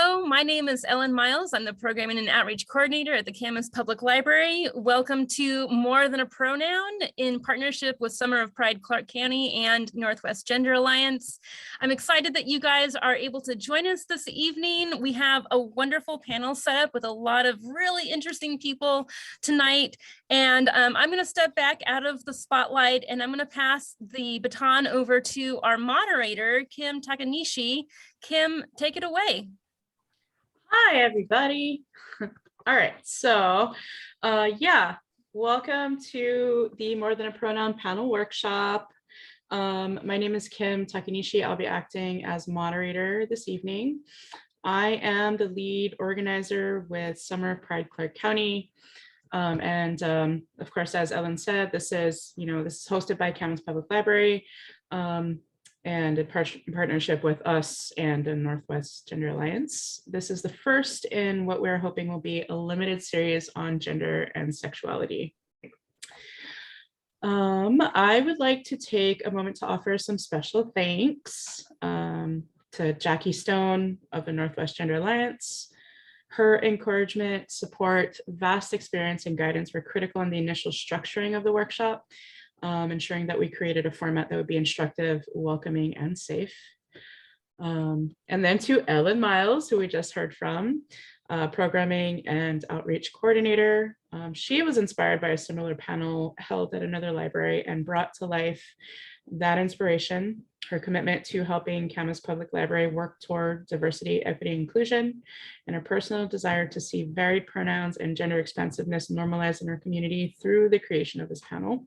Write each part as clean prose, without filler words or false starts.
Hello, my name is Ellen Miles. I'm the Programming and Outreach Coordinator at the Camas Public Library. Welcome to More Than a Pronoun in partnership with Summer of Pride Clark County and Northwest Gender Alliance. I'm excited that you guys are able to join us this evening. We have a wonderful panel set up with a lot of really interesting people tonight. And I'm going to step back out of the spotlight and I'm going to pass the baton over to our moderator, Kim Takanishi. Kim, take it away. Hi, everybody. All right, so welcome to the More Than a Pronoun panel workshop. My name is Kim Takanishi. I'll be acting as moderator this evening. I am the lead organizer with Summer of Pride Clark County. Of course, as Ellen said, this is hosted by Camas Public Library. And in partnership with us and the Northwest Gender Alliance. This is the first in what we're hoping will be a limited series on gender and sexuality. I would like to take a moment to offer some special thanks to Jackie Stone of the Northwest Gender Alliance. Her encouragement, support, vast experience, and guidance were critical in the initial structuring of the workshop. Ensuring that we created a format that would be instructive, welcoming, and safe. And then to Ellen Miles, who we just heard from, Programming and Outreach Coordinator. She was inspired by a similar panel held at another library and brought to life that inspiration, her commitment to helping Camas Public Library work toward diversity, equity, inclusion, and her personal desire to see varied pronouns and gender expansiveness normalized in our community through the creation of this panel.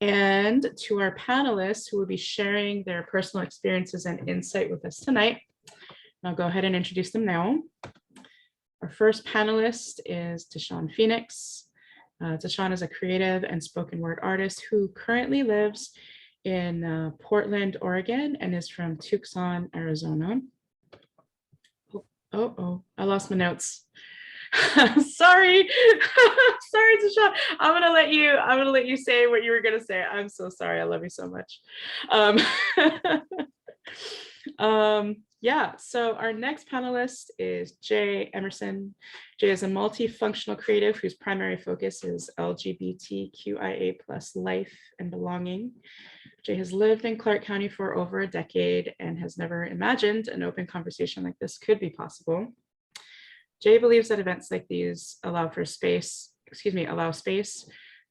And to our panelists who will be sharing their personal experiences and insight with us tonight. I'll go ahead and introduce them now. Our first panelist is TaShawn Phoenix. TaShawn is a creative and spoken word artist who currently lives in Portland, Oregon, and is from Tucson, Arizona. I lost my notes. Sorry, sorry, TaShawn. I'm gonna let you say what you were gonna say. I'm so sorry. I love you so much. So our next panelist is Jay Emerson. Jay is a multifunctional creative whose primary focus is LGBTQIA+ life and belonging. Jay has lived in Clark County for over a decade and has never imagined an open conversation like this could be possible. Jay believes that events like these allow space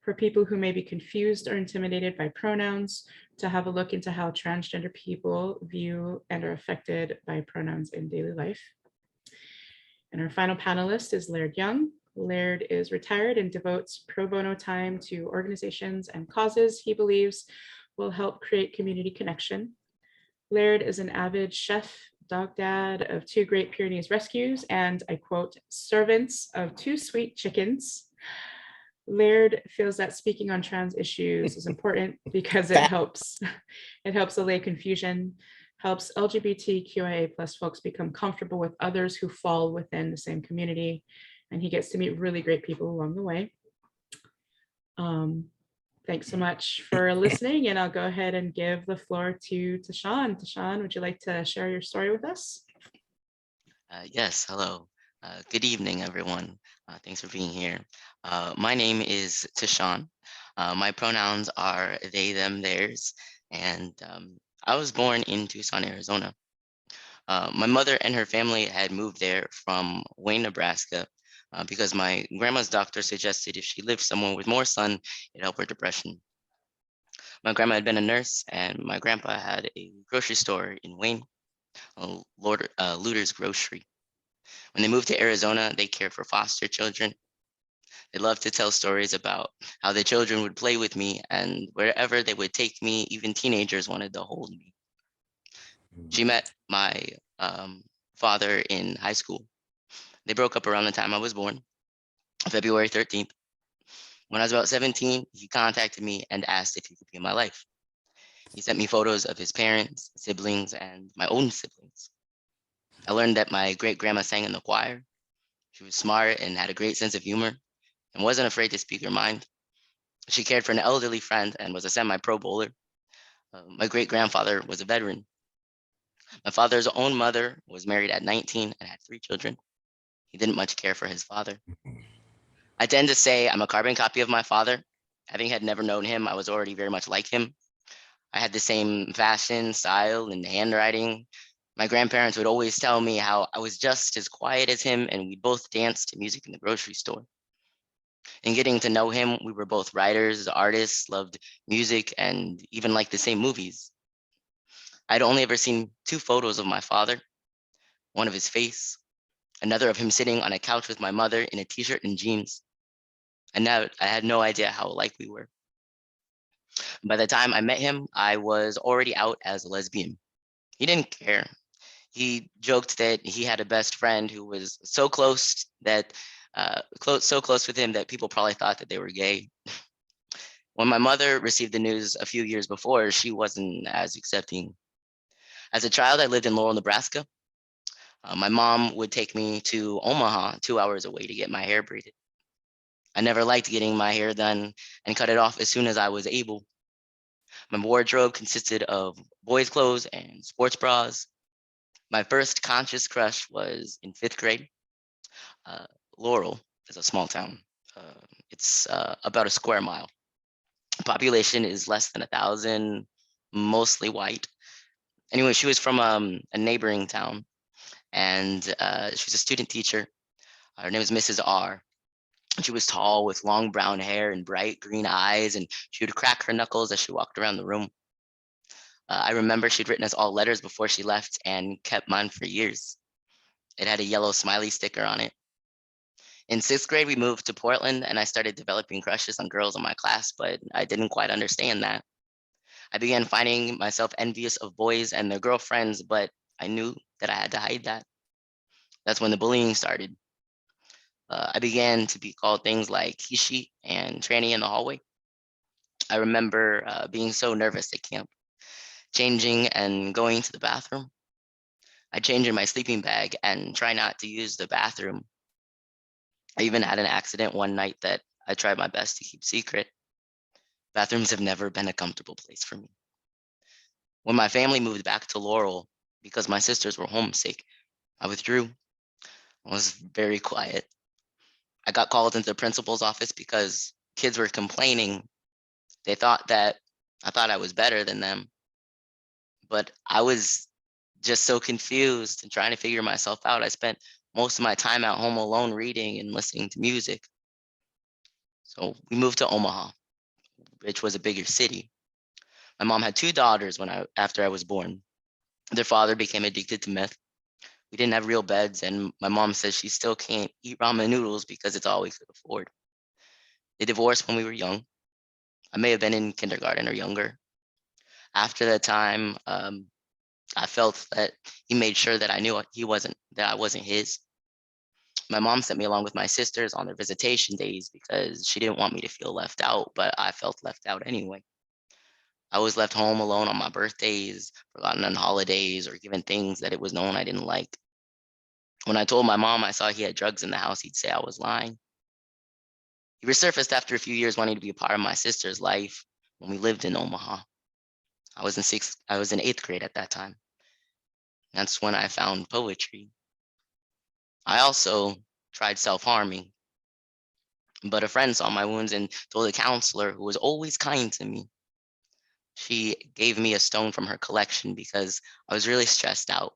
for people who may be confused or intimidated by pronouns to have a look into how transgender people view and are affected by pronouns in daily life. And our final panelist is Laird Young. Laird is retired and devotes pro bono time to organizations and causes he believes will help create community connection. Laird is an avid chef, dog dad of 2 Great Pyrenees rescues, and I quote, servants of 2 sweet chickens. Laird feels that speaking on trans issues is important because it helps allay confusion, helps LGBTQIA+ folks become comfortable with others who fall within the same community, and he gets to meet really great people along the way. Thanks so much for listening, and I'll go ahead and give the floor to TaShawn. TaShawn, would you like to share your story with us? Yes, hello. Good evening, everyone. Thanks for being here. My name is TaShawn. My pronouns are they, them, theirs, and I was born in Tucson, Arizona. My mother and her family had moved there from Wayne, Nebraska, because my grandma's doctor suggested if she lived somewhere with more sun, it'd help her depression. My grandma had been a nurse, and my grandpa had a grocery store in Wayne, Luter's Grocery. When they moved to Arizona, they cared for foster children. They loved to tell stories about how the children would play with me, and wherever they would take me, even teenagers wanted to hold me. She met my father in high school. They broke up around the time I was born, February 13th. When I was about 17, he contacted me and asked if he could be in my life. He sent me photos of his parents, siblings, and my own siblings. I learned that my great-grandma sang in the choir. She was smart and had a great sense of humor and wasn't afraid to speak her mind. She cared for an elderly friend and was a semi-pro bowler. My great-grandfather was a veteran. My father's own mother was married at 19 and had 3 children. He didn't much care for his father. I tend to say I'm a carbon copy of my father. Having had never known him, I was already very much like him. I had the same fashion, style, and handwriting. My grandparents would always tell me how I was just as quiet as him, and we both danced to music in the grocery store. In getting to know him, we were both writers, artists, loved music, and even liked the same movies. I'd only ever seen 2 photos of my father, one of his face, another of him sitting on a couch with my mother in a t-shirt and jeans. And now I had no idea how alike we were. By the time I met him, I was already out as a lesbian. He didn't care. He joked that he had a best friend who was so close that so close with him that people probably thought that they were gay. When my mother received the news a few years before, she wasn't as accepting. As a child, I lived in Laurel, Nebraska. My mom would take me to Omaha, 2 hours away, to get my hair braided. I never liked getting my hair done and cut it off as soon as I was able. My wardrobe consisted of boys' clothes and sports bras. My first conscious crush was in 5th grade. Uh, Laurel is a small town. Uh, it's about a square mile. Population is less than 1,000, mostly white. Anyway, she was from a neighboring town, and she was a student teacher. Her name was Mrs. R. She was tall with long brown hair and bright green eyes, and she would crack her knuckles as she walked around the room. I remember she'd written us all letters before she left and kept mine for years. It had a yellow smiley sticker on it. In 6th grade, we moved to Portland, and I started developing crushes on girls in my class, but I didn't quite understand that. I began finding myself envious of boys and their girlfriends, but I knew that I had to hide that. That's when the bullying started. I began to be called things like Kishi and Tranny in the hallway. I remember being so nervous at camp, changing and going to the bathroom. I change in my sleeping bag and try not to use the bathroom. I even had an accident one night that I tried my best to keep secret. Bathrooms have never been a comfortable place for me. When my family moved back to Laurel because my sisters were homesick, I withdrew. I was very quiet. I got called into the principal's office because kids were complaining. They thought that I thought I was better than them, but I was just so confused and trying to figure myself out. I spent most of my time at home alone reading and listening to music. So we moved to Omaha, which was a bigger city. My mom had 2 daughters after I was born. Their father became addicted to meth. We didn't have real beds, and my mom says she still can't eat ramen noodles because it's all we could afford. They divorced when we were young. I may have been in kindergarten or younger. After that time, I felt that he made sure that I knew that I wasn't his. My mom sent me along with my sisters on their visitation days because she didn't want me to feel left out, but I felt left out anyway. I was left home alone on my birthdays, forgotten on holidays, or given things that it was known I didn't like. When I told my mom I saw he had drugs in the house, he'd say I was lying. He resurfaced after a few years wanting to be a part of my sister's life when we lived in Omaha. I was in 8th grade at that time. That's when I found poetry. I also tried self-harming, but a friend saw my wounds and told a counselor who was always kind to me. She gave me a stone from her collection because I was really stressed out.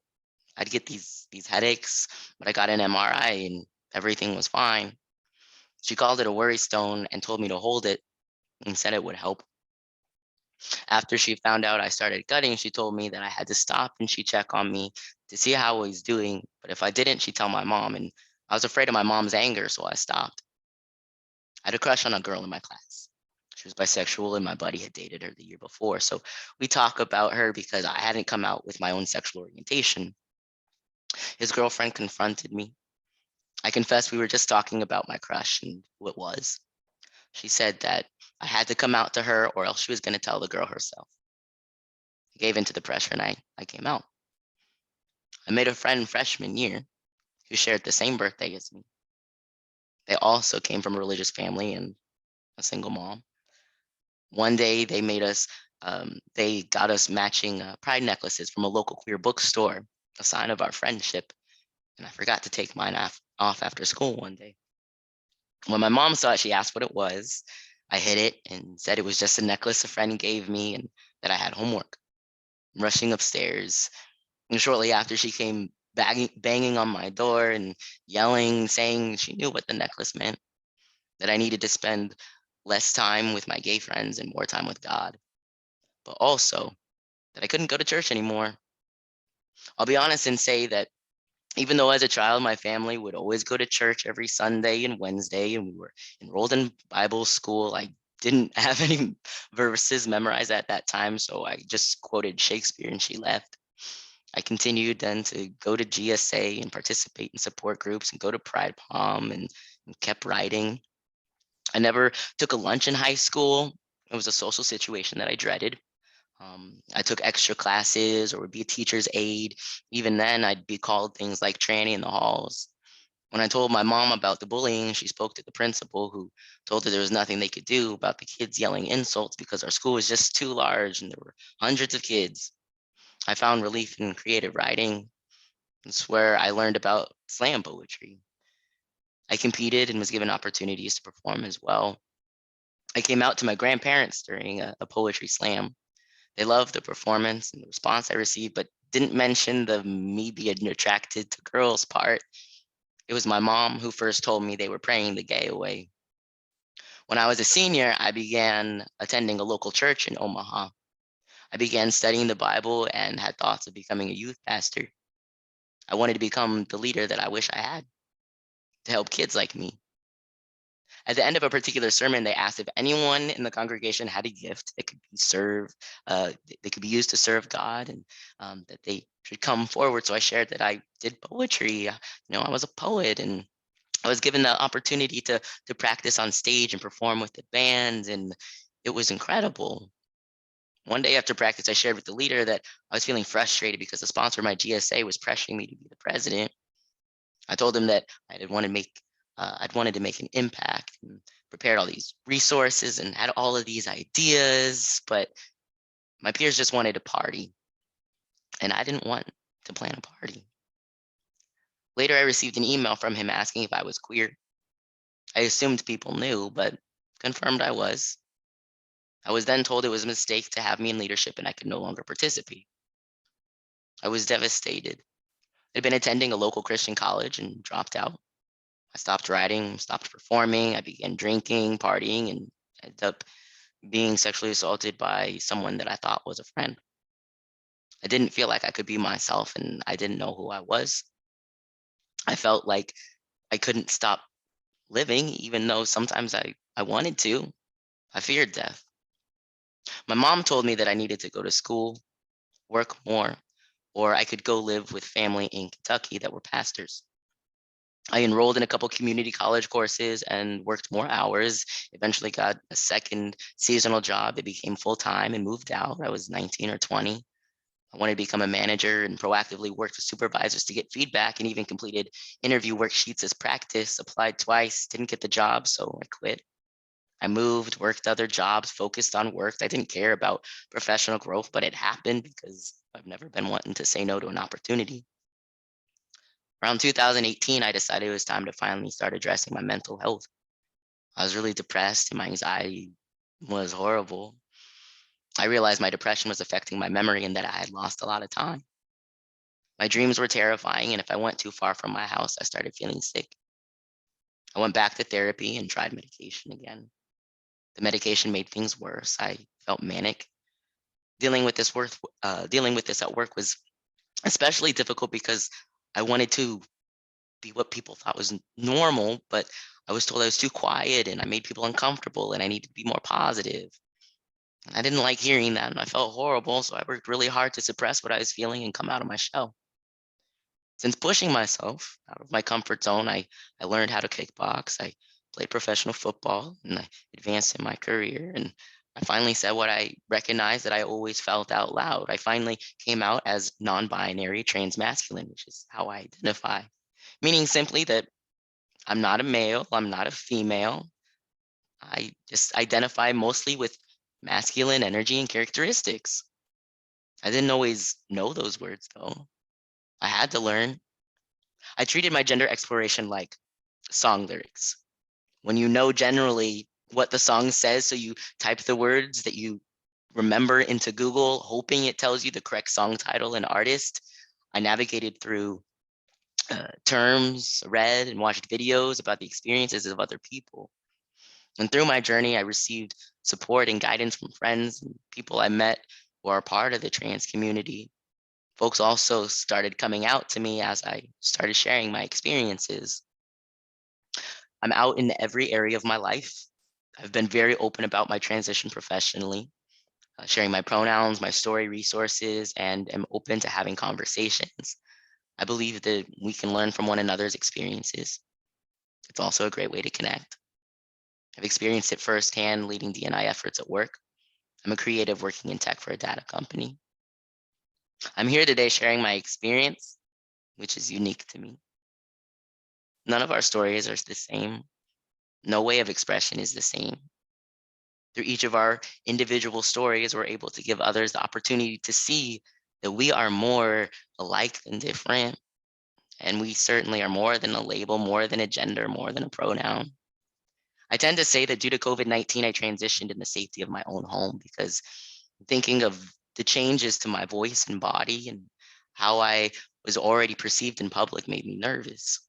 I'd get these headaches, but I got an MRI and everything was fine. She called it a worry stone and told me to hold it and said it would help. After she found out I started gutting, she told me that I had to stop and she'd check on me to see how I was doing. But if I didn't, she'd tell my mom. And I was afraid of my mom's anger, so I stopped. I had a crush on a girl in my class. She was bisexual and my buddy had dated her the year before. So we talk about her because I hadn't come out with my own sexual orientation. His girlfriend confronted me. I confessed we were just talking about my crush and who it was. She said that I had to come out to her or else she was going to tell the girl herself. I gave in to the pressure and I came out. I made a friend freshman year who shared the same birthday as me. They also came from a religious family and a single mom. One day they made us They got us matching pride necklaces from a local queer bookstore, a sign of our friendship. And I forgot to take mine off after school one day. When my mom saw it, she asked what it was. I hid it and said it was just a necklace a friend gave me and that I had homework. Rushing upstairs, and shortly after, she came banging on my door and yelling, saying she knew what the necklace meant, that I needed to spend less time with my gay friends and more time with God, but also that I couldn't go to church anymore. I'll be honest and say that even though as a child, my family would always go to church every Sunday and Wednesday, and we were enrolled in Bible school, I didn't have any verses memorized at that time, so I just quoted Shakespeare and she left. I continued then to go to GSA and participate in support groups and go to Pride Palm and kept writing. I never took a lunch in high school. It was a social situation that I dreaded. I took extra classes or would be a teacher's aide. Even then, I'd be called things like tranny in the halls. When I told my mom about the bullying, she spoke to the principal, who told her there was nothing they could do about the kids yelling insults because our school was just too large and there were hundreds of kids. I found relief in creative writing. It's where I learned about slam poetry. I competed and was given opportunities to perform as well. I came out to my grandparents during a poetry slam. They loved the performance and the response I received, but didn't mention the me being attracted to girls part. It was my mom who first told me they were praying the gay away. When I was a senior, I began attending a local church in Omaha. I began studying the Bible and had thoughts of becoming a youth pastor. I wanted to become the leader that I wish I had, to help kids like me. At the end of a particular sermon, they asked if anyone in the congregation had a gift that could be served, they could be used to serve God, and that they should come forward. So I shared that I did poetry. I was a poet, and I was given the opportunity to practice on stage and perform with the band, and it was incredible. One day after practice, I shared with the leader that I was feeling frustrated because the sponsor of my GSA was pressuring me to be the president. I told him that I'd wanted to make an impact and prepared all these resources and had all of these ideas, but my peers just wanted to party, and I didn't want to plan a party. Later, I received an email from him asking if I was queer. I assumed people knew, but confirmed I was. I was then told it was a mistake to have me in leadership and I could no longer participate. I was devastated. I'd been attending a local Christian college and dropped out. I stopped writing, stopped performing. I began drinking, partying, and ended up being sexually assaulted by someone that I thought was a friend. I didn't feel like I could be myself and I didn't know who I was. I felt like I couldn't stop living, even though sometimes I wanted to. I feared death. My mom told me that I needed to go to school, work more, or I could go live with family in Kentucky that were pastors. I enrolled in a couple community college courses and worked more hours. Eventually got a second seasonal job. It became full time and moved out. I was 19 or 20. I wanted to become a manager and proactively worked with supervisors to get feedback and even completed interview worksheets as practice. Applied twice, didn't get the job, so I quit. I moved, worked other jobs, focused on work. I didn't care about professional growth, but it happened because I've never been wanting to say no to an opportunity. Around 2018, I decided it was time to finally start addressing my mental health. I was really depressed and my anxiety was horrible. I realized my depression was affecting my memory and that I had lost a lot of time. My dreams were terrifying, and if I went too far from my house, I started feeling sick. I went back to therapy and tried medication again. The medication made things worse. I felt manic. Dealing with this at work was especially difficult because I wanted to be what people thought was normal, but I was told I was too quiet and I made people uncomfortable and I needed to be more positive. And I didn't like hearing that and I felt horrible, so I worked really hard to suppress what I was feeling and come out of my shell. Since pushing myself out of my comfort zone, I learned how to kickbox. I played professional football and I advanced in my career. And I finally said what I recognized that I always felt out loud. I finally came out as non binary trans masculine, which is how I identify, meaning simply that I'm not a male, I'm not a female. I just identify mostly with masculine energy and characteristics. I didn't always know those words though. I had to learn. I treated my gender exploration like song lyrics. When you know generally what the song says, so you type the words that you remember into Google, hoping it tells you the correct song title and artist. I navigated through terms, read and watched videos about the experiences of other people. And through my journey, I received support and guidance from friends and people I met who are part of the trans community. Folks also started coming out to me as I started sharing my experiences. I'm out in every area of my life. I've been very open about my transition professionally, sharing my pronouns, my story, resources, and am open to having conversations. I believe that we can learn from one another's experiences. It's also a great way to connect. I've experienced it firsthand leading D&I efforts at work. I'm a creative working in tech for a data company. I'm here today sharing my experience, which is unique to me. None of our stories are the same. No way of expression is the same. Through each of our individual stories, we're able to give others the opportunity to see that we are more alike than different. And we certainly are more than a label, more than a gender, more than a pronoun. I tend to say that due to COVID-19, I transitioned in the safety of my own home because thinking of the changes to my voice and body and how I was already perceived in public made me nervous.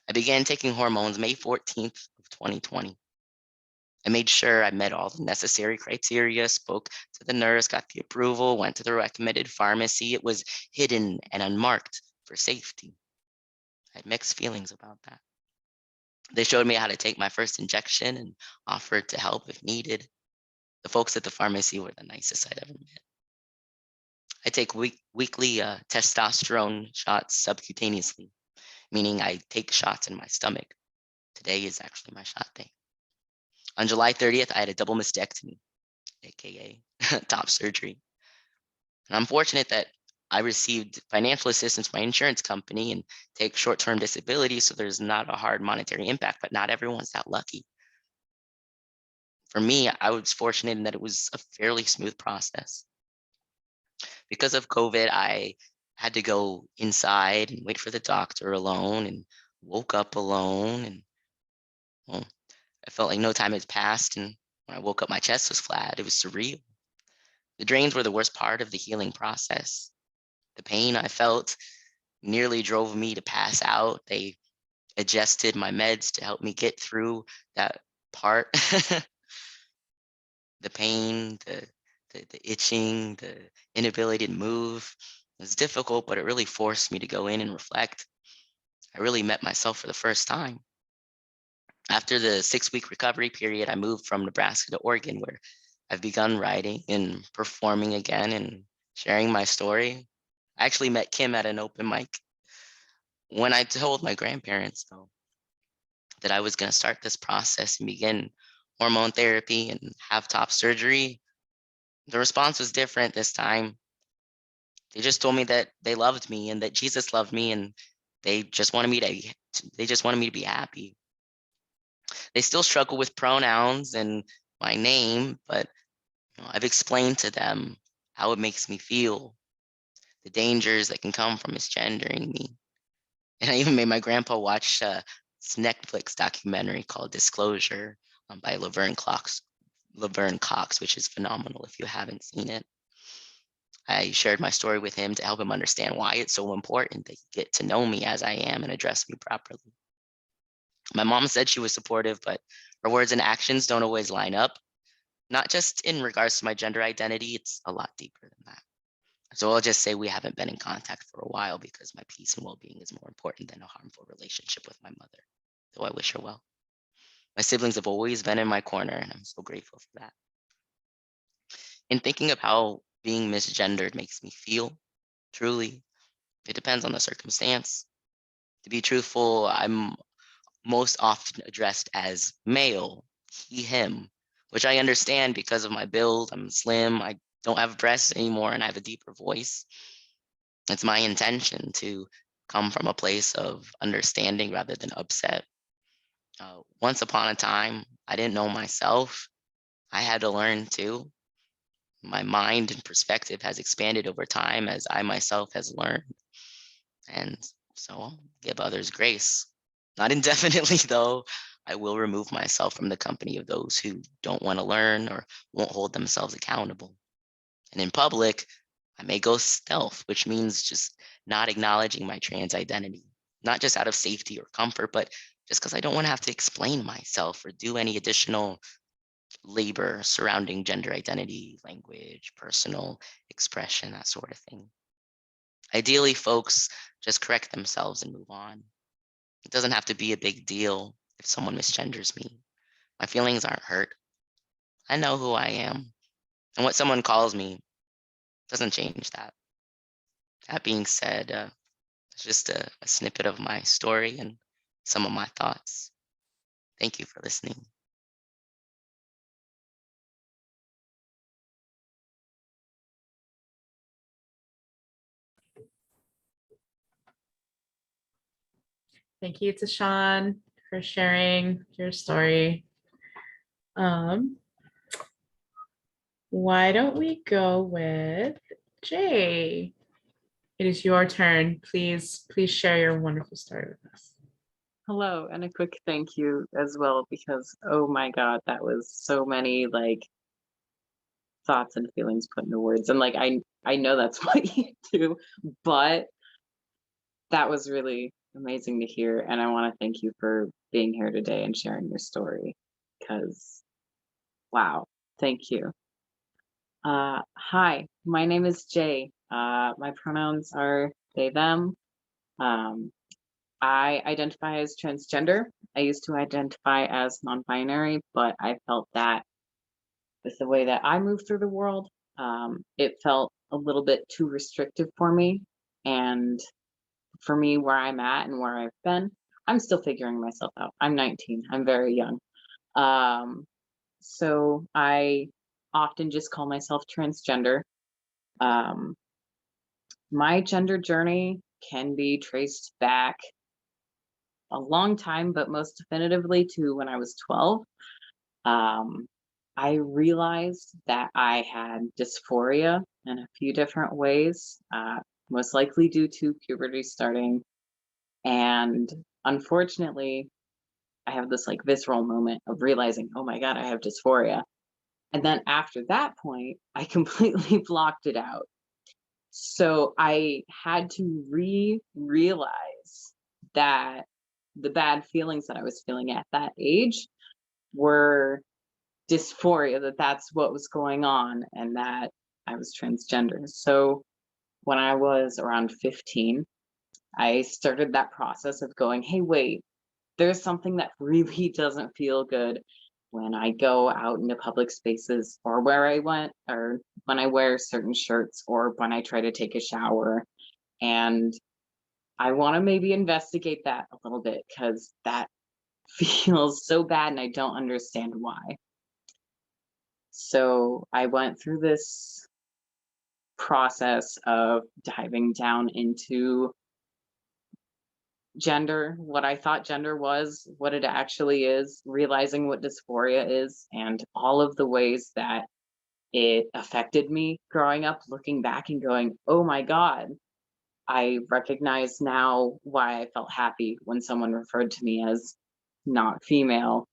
I began taking hormones May 14th of 2020. I made sure I met all the necessary criteria, spoke to the nurse, got the approval, went to the recommended pharmacy. It was hidden and unmarked for safety. I had mixed feelings about that. They showed me how to take my first injection and offered to help if needed. The folks at the pharmacy were the nicest I'd ever met. I take weekly testosterone shots subcutaneously, meaning I take shots in my stomach. Today is actually my shot day. On July 30th, I had a double mastectomy, aka top surgery. And I'm fortunate that I received financial assistance from my insurance company and take short-term disability, so there's not a hard monetary impact, but not everyone's that lucky. For me, I was fortunate in that it was a fairly smooth process. Because of COVID, I had to go inside and wait for the doctor alone and woke up alone. And well, I felt like no time had passed. And when I woke up, my chest was flat. It was surreal. The drains were the worst part of the healing process. The pain I felt nearly drove me to pass out. They adjusted my meds to help me get through that part. The pain, the itching, the inability to move. It was difficult, but it really forced me to go in and reflect. I really met myself for the first time. After the 6-week recovery period, I moved from Nebraska to Oregon, where I've begun writing and performing again and sharing my story. I actually met Kim at an open mic. When I told my grandparents, though, that I was going to start this process and begin hormone therapy and have top surgery, the response was different this time. They just told me that they loved me and that Jesus loved me and they just wanted me to be happy. They still struggle with pronouns and my name, but I've explained to them how it makes me feel, the dangers that can come from misgendering me. And I even made my grandpa watch this Netflix documentary called Disclosure by Laverne Cox, which is phenomenal if you haven't seen it. I shared my story with him to help him understand why it's so important that he get to know me as I am and address me properly. My mom said she was supportive, but her words and actions don't always line up, not just in regards to my gender identity, it's a lot deeper than that. So I'll just say we haven't been in contact for a while because my peace and well-being is more important than a harmful relationship with my mother, though I wish her well. My siblings have always been in my corner, and I'm so grateful for that. In thinking of how being misgendered makes me feel, truly, it depends on the circumstance. To be truthful, I'm most often addressed as male, he, him, which I understand because of my build. I'm slim, I don't have breasts anymore, and I have a deeper voice. It's my intention to come from a place of understanding rather than upset. Once upon a time, I didn't know myself. I had to learn too. My mind and perspective has expanded over time as I myself has learned. And so I'll give others grace. Not indefinitely, though. I will remove myself from the company of those who don't want to learn or won't hold themselves accountable. And in public, I may go stealth, which means just not acknowledging my trans identity, not just out of safety or comfort, but just because I don't want to have to explain myself or do any additional labor surrounding gender identity, language, personal expression, that sort of thing. Ideally, folks just correct themselves and move on. It doesn't have to be a big deal if someone misgenders me. My feelings aren't hurt. I know who I am. And what someone calls me doesn't change that. That being said, it's just a snippet of my story and some of my thoughts. Thank you for listening. Thank you, TaShawn, for sharing your story. Why don't we go with Jay? It is your turn. Please share your wonderful story with us. Hello, and a quick thank you as well, because oh my God, that was so many like thoughts and feelings put into words. And like I know that's what you do, but that was really amazing to hear. And I want to thank you for being here today and sharing your story, because wow, thank you. Hi, my name is Jay. My pronouns are they, them. I identify as transgender. I used to identify as non-binary, but I felt that with the way that I move through the world, it felt a little bit too restrictive for me. And for me, where I'm at and where I've been, I'm still figuring myself out. I'm 19. I'm very young. So I often just call myself transgender. Um, my gender journey can be traced back a long time, but most definitively to when I was 12. Um, I realized that I had dysphoria in a few different ways, most likely due to puberty starting. And unfortunately, I have this like visceral moment of realizing, oh my God, I have dysphoria. And then after that point, I completely blocked it out. So I had to realize that the bad feelings that I was feeling at that age were dysphoria, that that's what was going on, and that I was transgender. So when I was around 15, I started that process of going, hey, wait, there's something that really doesn't feel good when I go out into public spaces, or where I went, or when I wear certain shirts, or when I try to take a shower. And I want to maybe investigate that a little bit, because that feels so bad and I don't understand why. So I went through this process of diving down into gender, what I thought gender was, what it actually is, realizing what dysphoria is, and all of the ways that it affected me growing up, looking back and going, oh my God, I recognize now why I felt happy when someone referred to me as not female,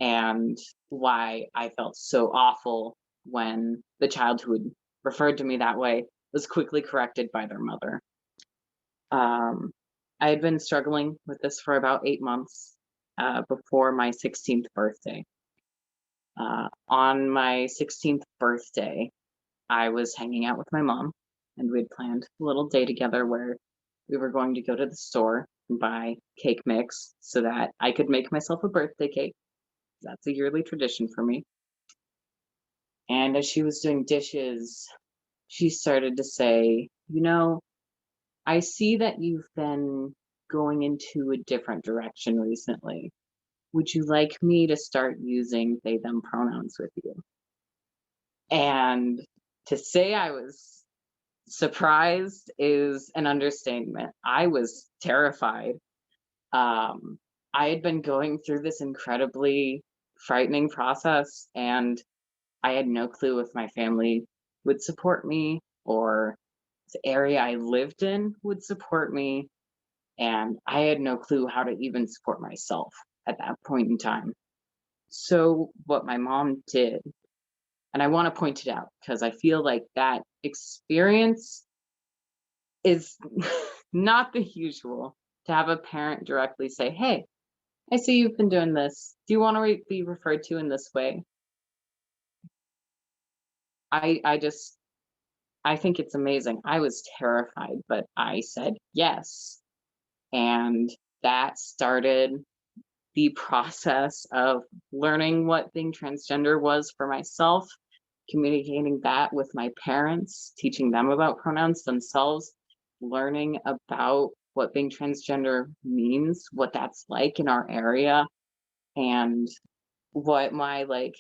and why I felt so awful when the child who had referred to me that way was quickly corrected by their mother. I had been struggling with this for about 8 months before my 16th birthday. On my 16th birthday, I was hanging out with my mom, and we had planned a little day together where we were going to go to the store and buy cake mix so that I could make myself a birthday cake. That's a yearly tradition for me. And as she was doing dishes, she started to say, you know, I see that you've been going into a different direction recently. Would you like me to start using they, them pronouns with you? And to say I was surprised is an understatement. I was terrified. I had been going through this incredibly frightening process, and I had no clue if my family would support me or the area I lived in would support me. And I had no clue how to even support myself at that point in time. So, what my mom did, and I want to point it out because I feel like that experience is not the usual, to have a parent directly say, "Hey, I see you've been doing this. Do you want to be referred to in this way?" I just I think it's amazing. I was terrified, but I said yes. And that started the process of learning what being transgender was for myself, communicating that with my parents, teaching them about pronouns themselves, learning about what being transgender means, what that's like in our area, and what my like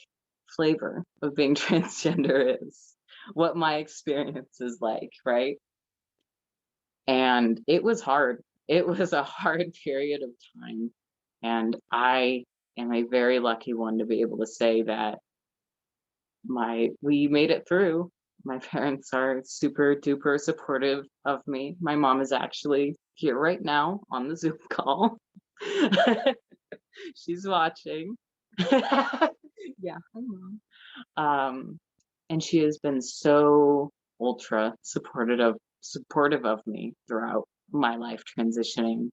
flavor of being transgender is, what my experience is like, right? And it was hard. It was a hard period of time. And I am a very lucky one to be able to say that we made it through. My parents are super duper supportive of me. My mom is actually here right now on the Zoom call. She's watching. Yeah, hi mom. And she has been so ultra supportive of me throughout my life transitioning.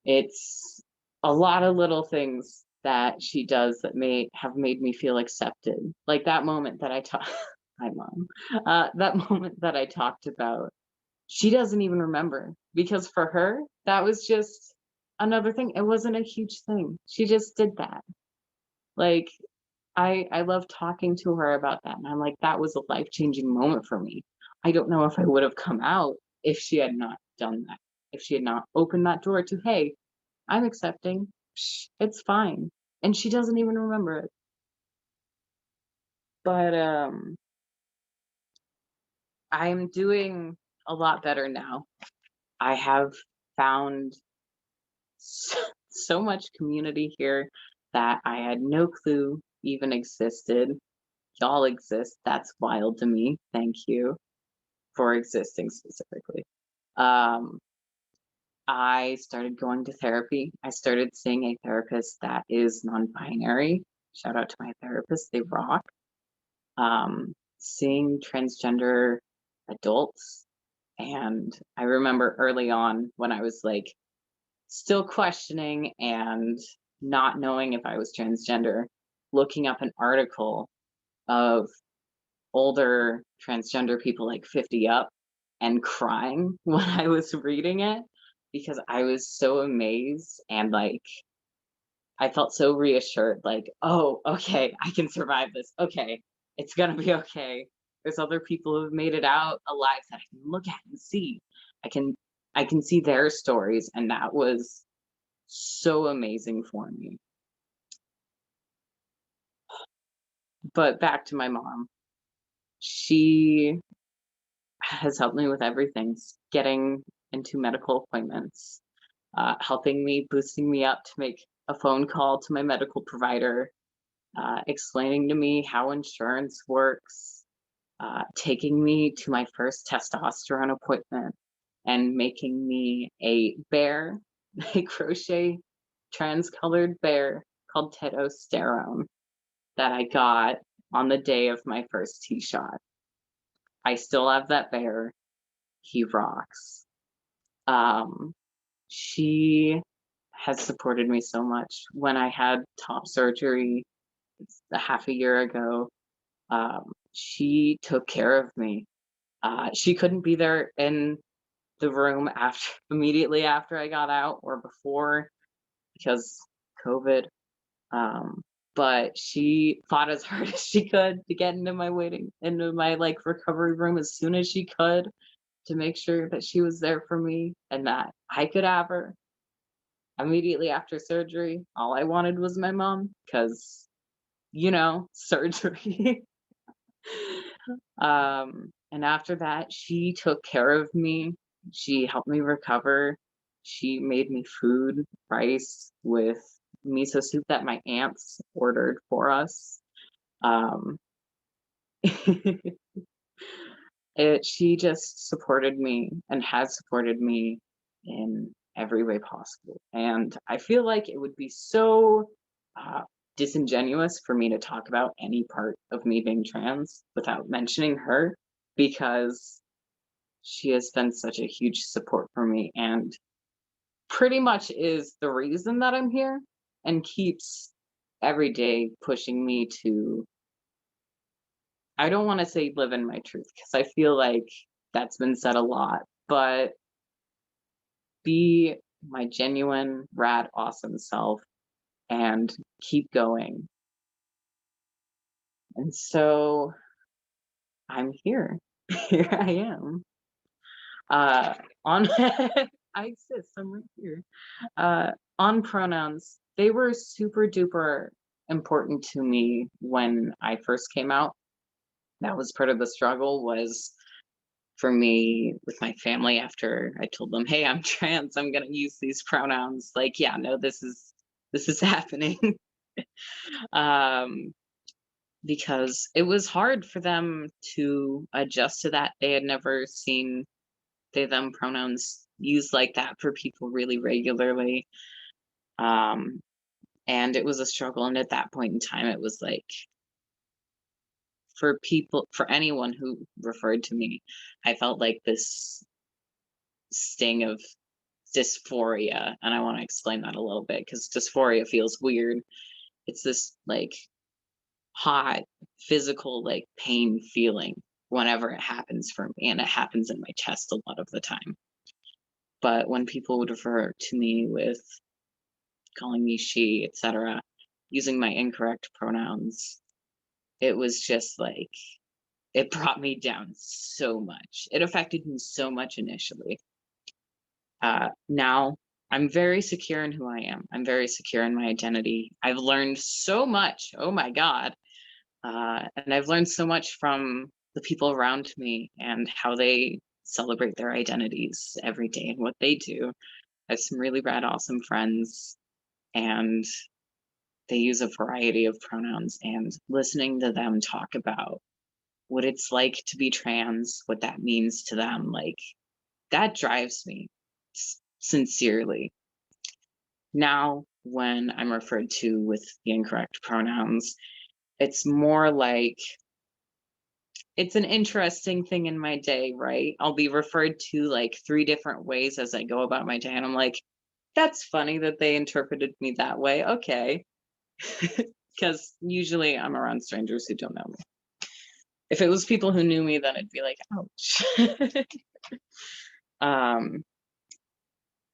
It's a lot of little things that she does that may have made me feel accepted. Like that moment that I talked, hi mom, that moment that I talked about, she doesn't even remember because for her, that was just another thing. It wasn't a huge thing. She just did that. Like, I love talking to her about that. And I'm like, that was a life-changing moment for me. I don't know if I would have come out if she had not done that. If she had not opened that door to, hey, I'm accepting. It's fine. And she doesn't even remember it. But I'm doing a lot better now. I have found so much community here that I had no clue even existed. Y'all exist. That's wild to me. Thank you for existing specifically. I started going to therapy. I started seeing a therapist that is non-binary. Shout out to my therapist, they rock. Seeing transgender adults. And I remember early on when I was like still questioning and not knowing if I was transgender, looking up an article of older transgender people like 50 up and crying when I was reading it because I was so amazed and like I felt so reassured, like, oh, okay, I can survive this. Okay, it's gonna be okay. There's other people who've made it out alive that I can look at and see. I can I can see their stories, and that was so amazing for me. But back to my mom. She has helped me with everything, getting into medical appointments, helping me, boosting me up to make a phone call to my medical provider, explaining to me how insurance works, taking me to my first testosterone appointment, and making me a bear, a crochet trans-colored bear called testosterone that I got on the day of my first T-shot. I still have that bear. He rocks. She has supported me so much. When I had top surgery a half a year ago, she took care of me. She couldn't be there in the room after immediately after I got out or before because COVID. But she fought as hard as she could to get into my like recovery room as soon as she could to make sure that she was there for me and that I could have her. Immediately after surgery, all I wanted was my mom because, surgery. And after that, she took care of me. She helped me recover. She made me food, rice with miso soup that my aunts ordered for us. Um, she just supported me and has supported me in every way possible. And I feel like it would be so disingenuous for me to talk about any part of me being trans without mentioning her, because she has been such a huge support for me and pretty much is the reason that I'm here, and keeps every day pushing me to, I don't want to say live in my truth, because I feel like that's been said a lot, but be my genuine, rad, awesome self and keep going. And so I'm here. Here I am. On I exist, I'm right here. On pronouns, they were super duper important to me when I first came out. That was part of the struggle, was for me with my family. After I told them, hey, I'm trans, I'm gonna use these pronouns, like, yeah, no, this is happening. um because it was hard for them to adjust to that. They had never seen they them pronouns used like that for people really regularly. um and it was a struggle, and at that point in time it was like, for people, for anyone who referred to me, I felt like this sting of dysphoria, and I want to explain that a little bit, because dysphoria feels weird. It's this like hot physical like pain feeling whenever it happens for me, and it happens in my chest a lot of the time. But when people would refer to me with calling me she, etc., using my incorrect pronouns, it was just like, it brought me down so much. It affected me so much initially. Now I'm very secure in who I am. I'm very secure in my identity. I've learned so much. Oh my God. And I've learned so much from the people around me and how they celebrate their identities every day and what they do. I have some really rad, awesome friends, and they use a variety of pronouns, and listening to them talk about what it's like to be trans, what that means to them, like, that drives me sincerely. Now, when I'm referred to with the incorrect pronouns, it's more like, it's an interesting thing in my day, right? I'll be referred to like 3 different ways as I go about my day, and I'm like, that's funny that they interpreted me that way. Okay. Because usually I'm around strangers who don't know me. If it was people who knew me, then it'd be like, ouch.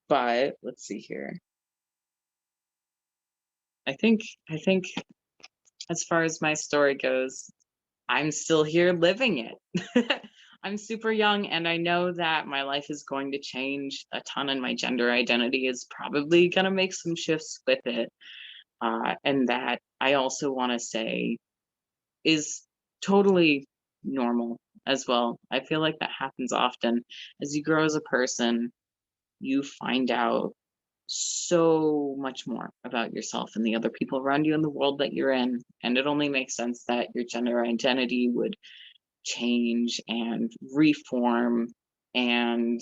But let's see here. I think as far as my story goes, I'm still here living it. I'm super young, and I know that my life is going to change a ton, and my gender identity is probably going to make some shifts with it. And that, I also want to say, is totally normal as well. I feel like that happens often. As you grow as a person, you find out so much more about yourself and the other people around you in the world that you're in. And it only makes sense that your gender identity would change and reform and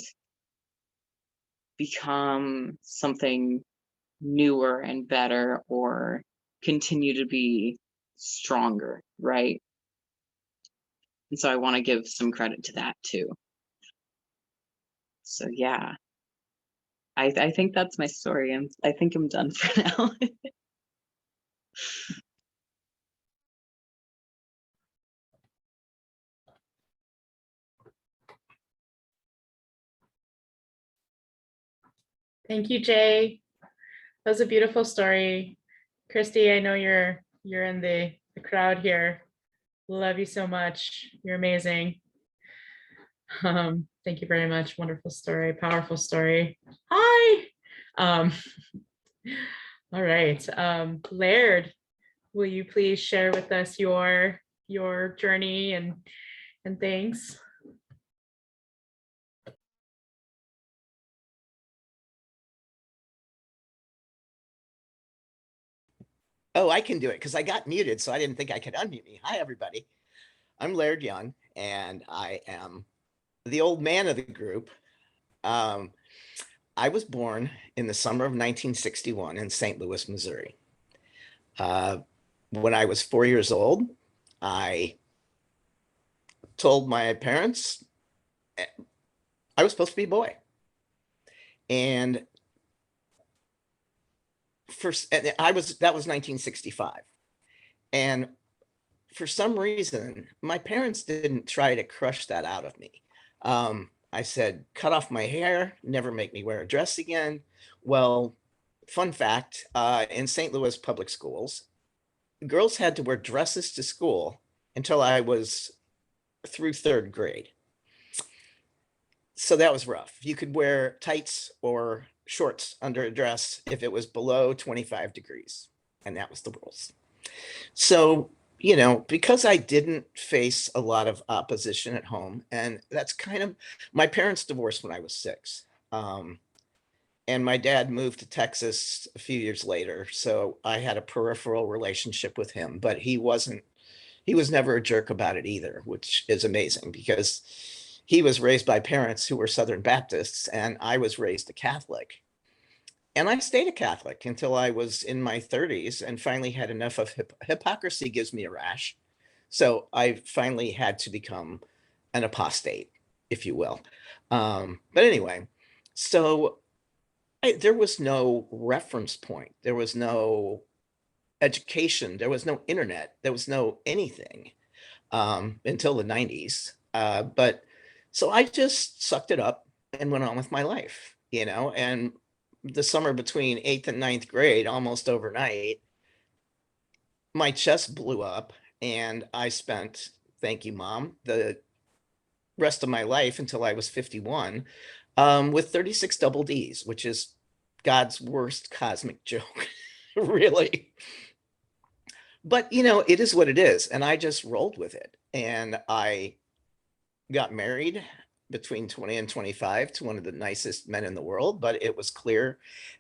become something newer and better, or continue to be stronger, right? And so I want to give some credit to that too. So yeah, I think that's my story, and I think I'm done for now. Thank you, Jay. That was a beautiful story. Christy, I know you're in the crowd here. Love you so much. You're amazing. Thank you very much. Wonderful story, powerful story. Hi. Um, all right. Laird, will you please share with us your journey and things? Oh, I can do it because I got muted, so I didn't think I could unmute me. Hi, everybody. I'm Laird Young, and I am the old man of the group. I was born in the summer of 1961 in St. Louis, Missouri. When I was 4 years old, I told my parents I was supposed to be a boy. And that was 1965. And for some reason, my parents didn't try to crush that out of me. I said, cut off my hair, never make me wear a dress again. Well, fun fact, in St. Louis public schools, girls had to wear dresses to school until I was through third grade. So that was rough. You could wear tights or shorts under a dress if it was below 25 degrees. And that was the rules. So, because I didn't face a lot of opposition at home, and that's kind of, my parents divorced when I was 6. And my dad moved to Texas a few years later. So I had a peripheral relationship with him, but he was never a jerk about it either, which is amazing because he was raised by parents who were Southern Baptists, and I was raised a Catholic. And I stayed a Catholic until I was in my 30s and finally had enough of hypocrisy gives me a rash. So I finally had to become an apostate, if you will. But anyway, so there was no reference point. There was no education. There was no internet. There was no anything until the 90s. But so I just sucked it up and went on with my life, and the summer between 8th and 9th grade, almost overnight, my chest blew up and I spent, thank you, Mom, the rest of my life until I was 51 with 36 double Ds, which is God's worst cosmic joke, really. But, it is what it is. And I just rolled with it. And I got married between 20 and 25 to one of the nicest men in the world. But it was clear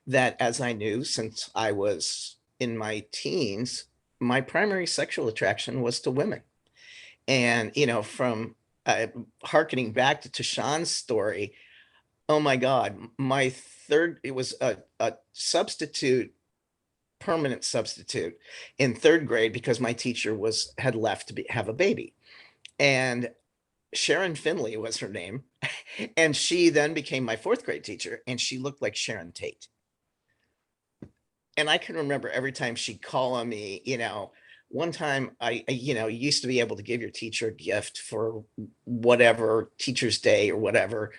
that, as I knew since I was in my teens, my primary sexual attraction was to women. And, from hearkening back to TaShawn's story, oh my God, it was a substitute, permanent substitute in third grade because my teacher had left to have a baby. And Sharon Finley was her name. And she then became my fourth grade teacher, and she looked like Sharon Tate. And I can remember every time she'd call on me, one time I used to be able to give your teacher a gift for whatever, Teacher's Day or whatever.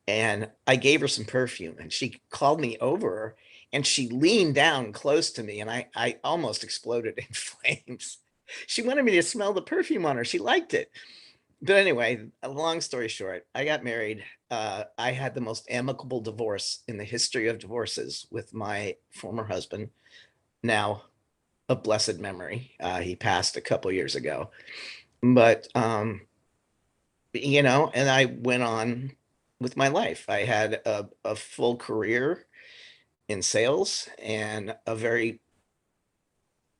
And I gave her some perfume, and she called me over and she leaned down close to me, and I almost exploded in flames. She wanted me to smell the perfume on her. She liked it. But anyway, a long story short, I got married. I had the most amicable divorce in the history of divorces with my former husband, now of blessed memory. He passed a couple years ago. But, and I went on with my life. I had a full career in sales and a very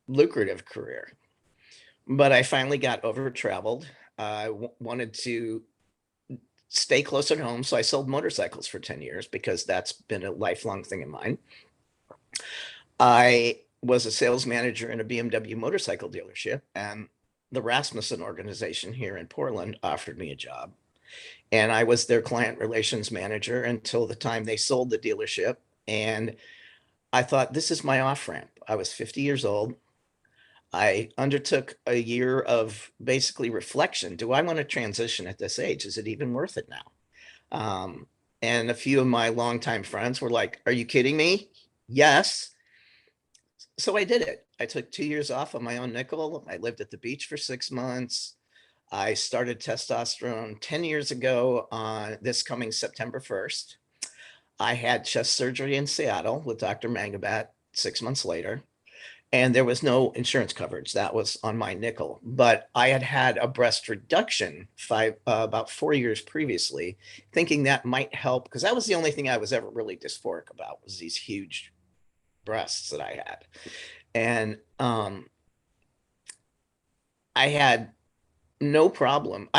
lucrative career. But I finally got over traveled. I wanted to stay close at home. So I sold motorcycles for 10 years because that's been a lifelong thing of mine. I was a sales manager in a BMW motorcycle dealership, and the Rasmussen organization here in Portland offered me a job. And I was their client relations manager until the time they sold the dealership. And I thought, this is my off-ramp. I was 50 years old. I undertook a year of basically reflection. Do I want to transition at this age? Is it even worth it now? And a few of my longtime friends were like, are you kidding me? Yes. So I did it. I took 2 years off on my own nickel. I lived at the beach for 6 months. I started testosterone 10 years ago on this coming September 1st. I had chest surgery in Seattle with Dr. Mangabat 6 months later. And there was no insurance coverage. That was on my nickel. But I had a breast reduction about 4 years previously, thinking that might help, because that was the only thing I was ever really dysphoric about, was these huge breasts that I had. And I had no problem.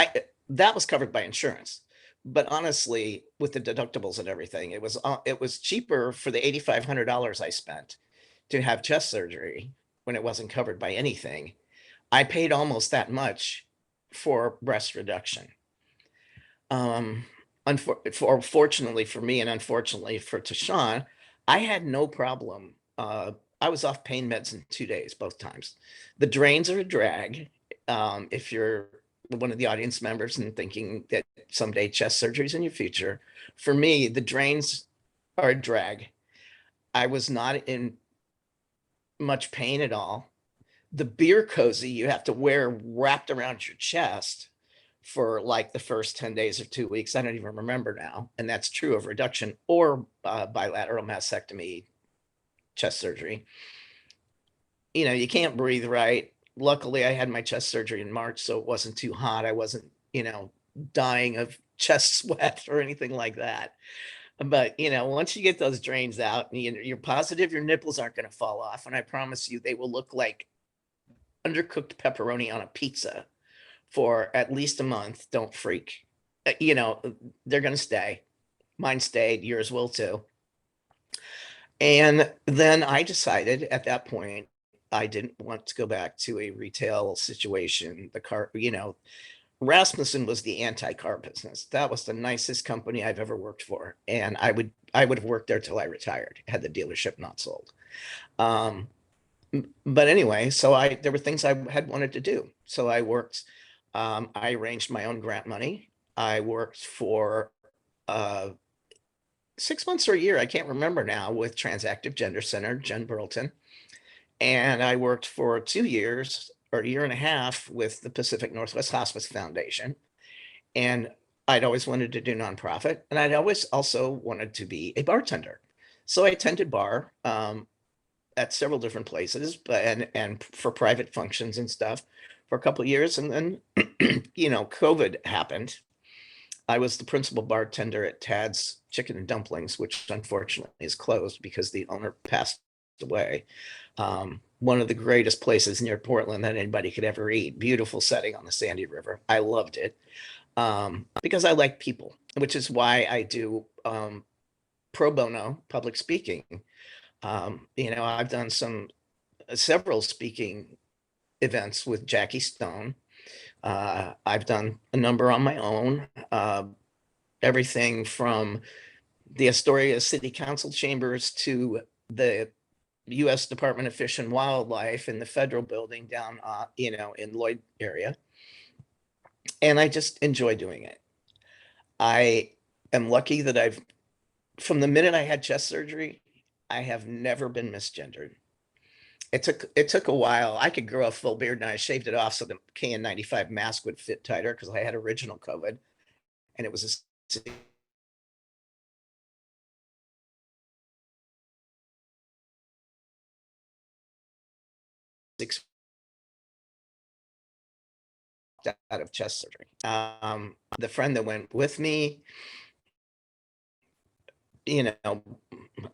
That was covered by insurance. But honestly, with the deductibles and everything, it was cheaper for the $8,500 I spent to have chest surgery when it wasn't covered by anything. I paid almost that much for breast reduction. Fortunately for me and unfortunately for TaShawn, I had no problem. I was off pain meds in 2 days, both times. The drains are a drag. If you're one of the audience members and thinking that someday chest surgery is in your future, for me, the drains are a drag. I was not in much pain at all. The beer cozy you have to wear wrapped around your chest for like the first 10 days or 2 weeks. I don't even remember now. And that's true of reduction or bilateral mastectomy chest surgery. You know, you can't breathe right. Luckily, I had my chest surgery in March, so it wasn't too hot. I wasn't, dying of chest sweat or anything like that. But, once you get those drains out, you're positive your nipples aren't going to fall off. And I promise you, they will look like undercooked pepperoni on a pizza for at least a month. Don't freak. They're going to stay. Mine stayed. Yours will too. And then I decided at that point, I didn't want to go back to a retail situation. The car, Rasmussen was the anti-car business. That was the nicest company I've ever worked for. And I would have worked there till I retired, had the dealership not sold. But anyway, so there were things I had wanted to do. So I worked, I arranged my own grant money. I worked for 6 months or a year, I can't remember now, with Transactive Gender Center, Jen Burleton. And I worked for 2 years or a year and a half with the Pacific Northwest Hospice Foundation. And I'd always wanted to do nonprofit, and I'd always also wanted to be a bartender. So I attended bar at several different places, but and for private functions and stuff for a couple of years. And then, COVID happened. I was the principal bartender at Tad's Chicken and Dumplings, which unfortunately is closed because the owner passed away. One of the greatest places near Portland that anybody could ever eat. Beautiful setting on the Sandy River. I loved it because I like people, which is why I do pro bono public speaking. I've done several speaking events with Jackie Stone. I've done a number on my own, everything from the Astoria City Council chambers to the U.S. Department of Fish and Wildlife in the federal building down, in Lloyd area. And I just enjoy doing it. I am lucky that from the minute I had chest surgery, I have never been misgendered. It took a while. I could grow a full beard and I shaved it off so the KN95 mask would fit tighter because I had original COVID, and it was a out of chest surgery. The friend that went with me, I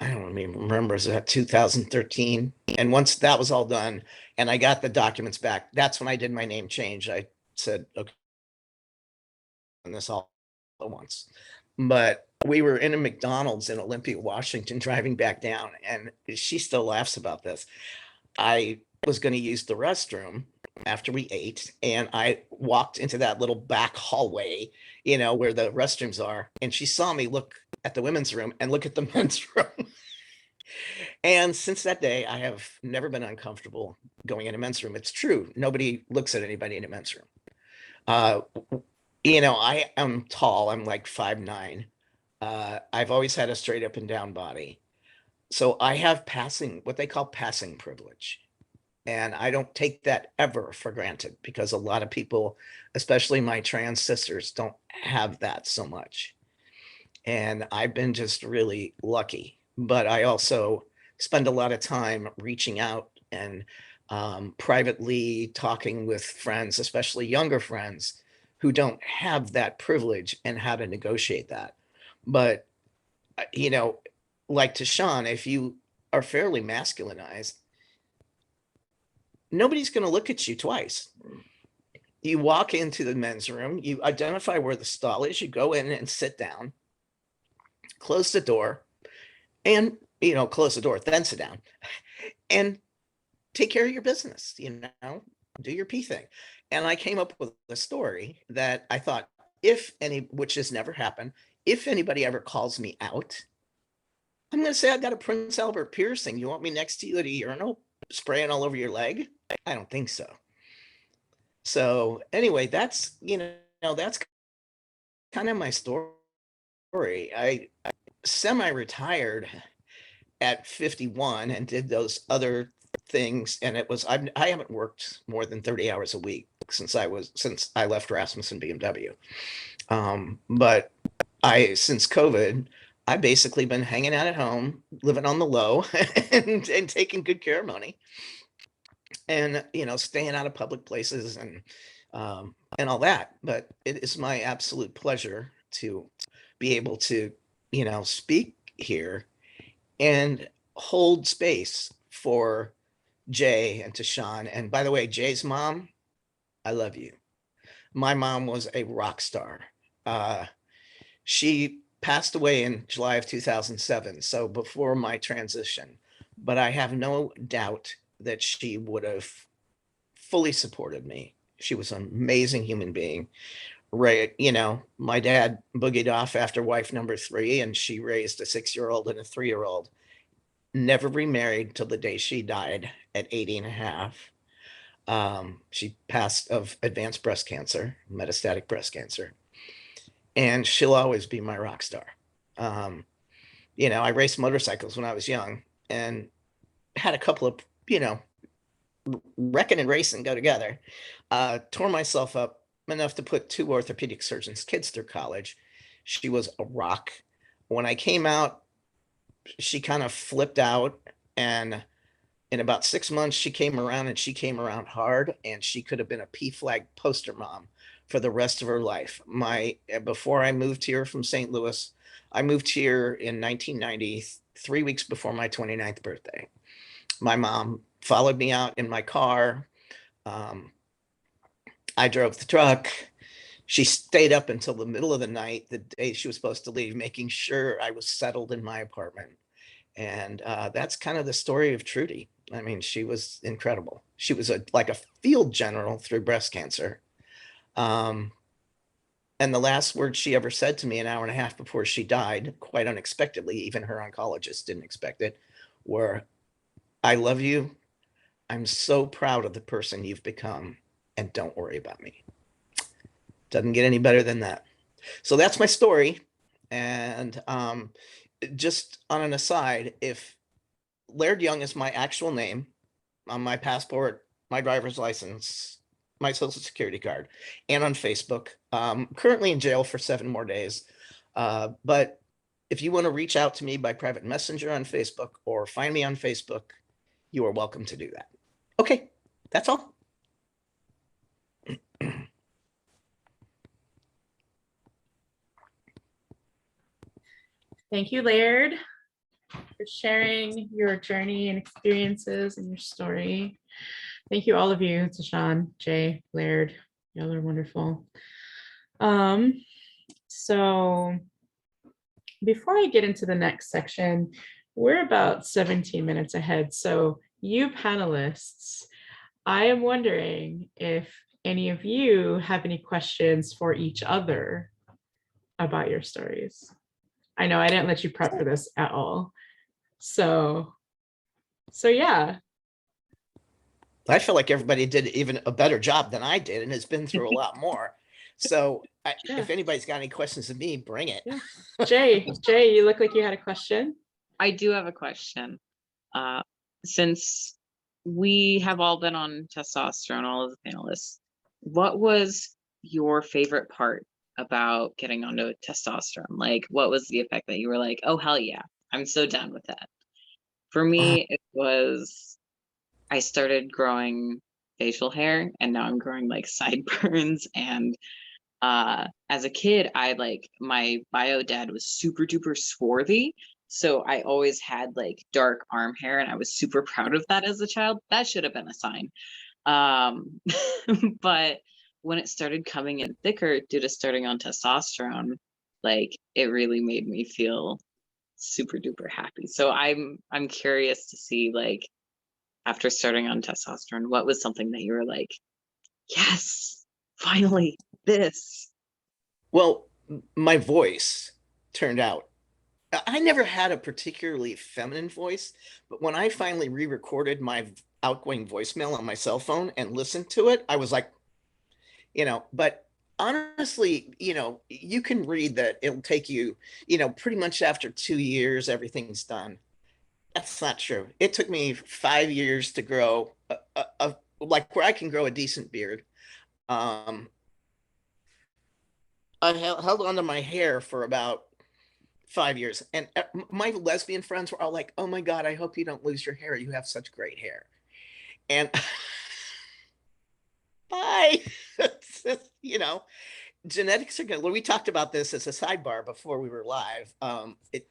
don't even remember, is that 2013? And once that was all done and I got the documents back, that's when I did my name change. I said, okay, and this all at once. But we were in a McDonald's in Olympia, Washington, driving back down, and she still laughs about this. I was going to use the restroom after we ate, and I walked into that little back hallway, where the restrooms are, and she saw me look at the women's room and look at the men's room. And since that day, I have never been uncomfortable going in a men's room. It's true. Nobody looks at anybody in a men's room. I am tall. I'm like 5'9". I've always had a straight up and down body. So I have what they call passing privilege. And I don't take that ever for granted because a lot of people, especially my trans sisters, don't have that so much. And I've been just really lucky. But I also spend a lot of time reaching out and privately talking with friends, especially younger friends who don't have that privilege and how to negotiate that. But, like TaShawn, if you are fairly masculinized, nobody's going to look at you twice. You walk into the men's room, you identify where the stall is, you go in and sit down, close the door, and, close the door, then sit down and take care of your business, do your P thing. And I came up with a story that I thought, which has never happened, if anybody ever calls me out, I'm going to say I got a Prince Albert piercing. You want me next to you at a urinal spraying all over your leg? I don't think so. So anyway, that's kind of my story. I semi-retired at 51 and did those other things, and I haven't worked more than 30 hours a week since I left Rasmussen BMW. But since COVID, I've basically been hanging out at home, living on the low, and taking good care of money, and staying out of public places and all that. But it is my absolute pleasure to be able to speak here and hold space for Jay and TaShawn. And by the way, Jay's mom, I love you. My mom was a rock star. She passed away in July of 2007, so before my transition. But I have no doubt that she would have fully supported me. She was an amazing human being. Right, my dad boogied off after wife number 3, and she raised a 6-year-old and a 3-year-old. Never remarried till the day she died at 80 and a half. She passed of advanced breast cancer, metastatic breast cancer. And she'll always be my rock star. I raced motorcycles when I was young and had a couple of, wrecking and racing go together. Tore myself up enough to put 2 orthopedic surgeons' kids through college. She was a rock. When I came out, she kind of flipped out, and in about 6 months, she came around, and she came around hard, and she could have been a PFLAG poster mom for the rest of her life. Before I moved here from St. Louis, I moved here in 1990, 3 weeks before my 29th birthday. My mom followed me out in my car. I drove the truck. She stayed up until the middle of the night, the day she was supposed to leave, making sure I was settled in my apartment. And that's kind of the story of Trudy. I mean, she was incredible. She was like a field general through breast cancer. And the last words she ever said to me an hour and a half before she died, quite unexpectedly, even her oncologist didn't expect it, were, "I love you. I'm so proud of the person you've become, and don't worry about me." Doesn't get any better than that. So that's my story. And just on an aside, if Laird Young is my actual name on my passport, my driver's license, my social security card, and on Facebook, currently in jail for 7 more days. But if you want to reach out to me by private messenger on Facebook or find me on Facebook, you are welcome to do that. Okay, that's all. Thank you, Laird, for sharing your journey and experiences and your story. Thank you, all of you, TaShawn, Jay, Laird. Y'all are wonderful. So before I get into the next section, we're about 17 minutes ahead. So you panelists, I am wondering if any of you have any questions for each other about your stories. I know I didn't let you prep for this at all. So yeah. I feel like everybody did even a better job than I did and has been through a lot more. So if anybody's got any questions of me, bring it. Yeah. Jay, you look like you had a question. I do have a question. Since we have all been on testosterone, all of the panelists, what was your favorite part about getting onto testosterone? Like, what was the effect that you were like, oh, hell yeah, I'm so down with that? For me, it was, I started growing facial hair, and now I'm growing like sideburns. And as a kid, my bio dad was super duper swarthy, So I always had like dark arm hair, and I was super proud of that as a child. That should have been a sign. But when it started coming in thicker due to starting on testosterone, like it really made me feel super duper happy. So I'm curious to see, like, after starting on testosterone, what was something that you were like, yes, finally this. Well, my voice turned out. I never had a particularly feminine voice, but when I finally re-recorded my outgoing voicemail on my cell phone and listened to it, I was like, but honestly, you can read that it'll take you, pretty much after 2 years, everything's done. That's not true. It took me 5 years to grow like where I can grow a decent beard. I held onto my hair for about 5 years, and my lesbian friends were all like, "Oh my God, I hope you don't lose your hair. You have such great hair." And bye. Genetics are going to, well, we talked about this as a sidebar before we were live.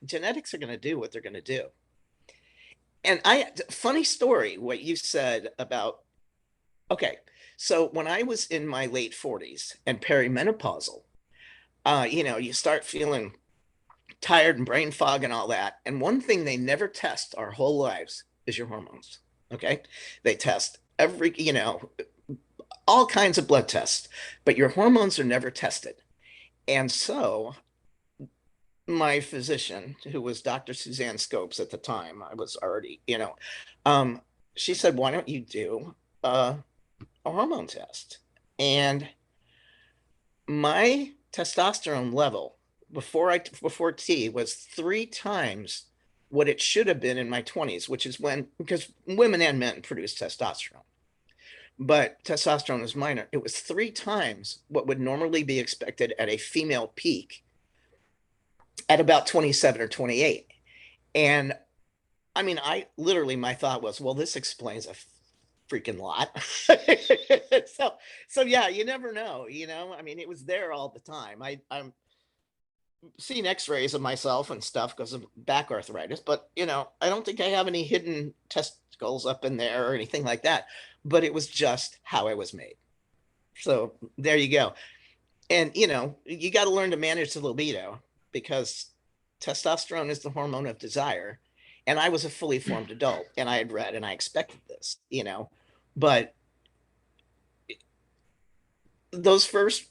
Genetics are going to do what they're going to do. And funny story, what you said about, okay, so when I was in my late 40s and perimenopausal, you start feeling tired and brain fog and all that. And one thing they never test our whole lives is your hormones. Okay. They test all kinds of blood tests, but your hormones are never tested. And so my physician, who was Dr. Suzanne Scopes at the time, I was already, she said, why don't you do a hormone test? And my testosterone level before T was 3 times what it should have been in my 20s, which is because women and men produce testosterone, but testosterone is minor. It was 3 times what would normally be expected at a female peak at about 27 or 28. And I mean, my thought was, well, this explains a freaking lot. so yeah, you never know, I mean, it was there all the time. I'm seeing x-rays of myself and stuff because of back arthritis, but I don't think I have any hidden testicles up in there or anything like that, but it was just how I was made. So there you go. And you got to learn to manage the libido, because testosterone is the hormone of desire. And I was a fully formed adult, and I had read and I expected this, but those first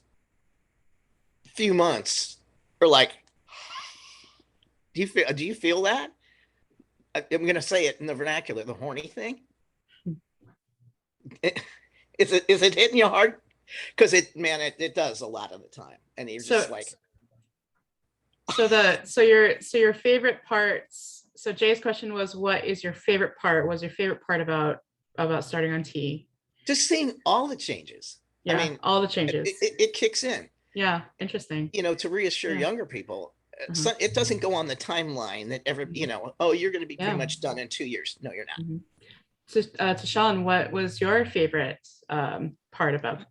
few months are like, do you feel that? I'm going to say it in the vernacular, the horny thing. Is it hitting you hard? Because it does a lot of the time, and you're just like. So your favorite parts. So Jay's question was, what is your favorite part? Was your favorite part about starting on T? Just seeing all the changes. Yeah, I mean, all the changes. It kicks in. Yeah, interesting. To reassure younger people, so it doesn't go on the timeline that oh, you're going to be pretty much done in 2 years. No, you're not. So, TaShawn, what was your favorite part about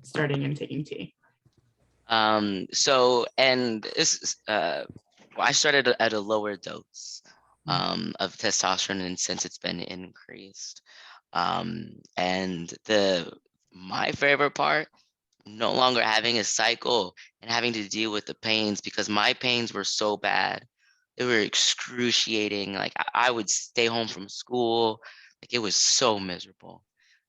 starting and taking T? So, and this, I started at a lower dose of testosterone, and since it's been increased, and my favorite part, no longer having a cycle and having to deal with the pains, because my pains were so bad. They were excruciating. Like I would stay home from school. Like it was so miserable.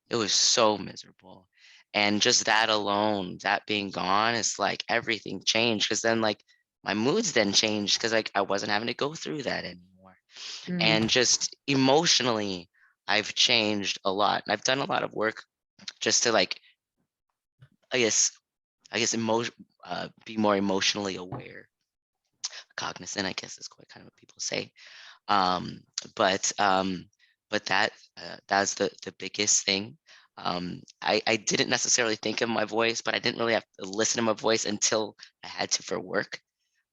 It was so miserable. And just that alone, that being gone, it's like everything changed, because then like my moods then changed, because like I wasn't having to go through that anymore. And just emotionally, I've changed a lot. And I've done a lot of work just to like, I guess be more emotionally aware, cognizant, I guess is quite kind of what people say. But that's the biggest thing. I didn't necessarily think of my voice, but I didn't really have to listen to my voice until I had to for work.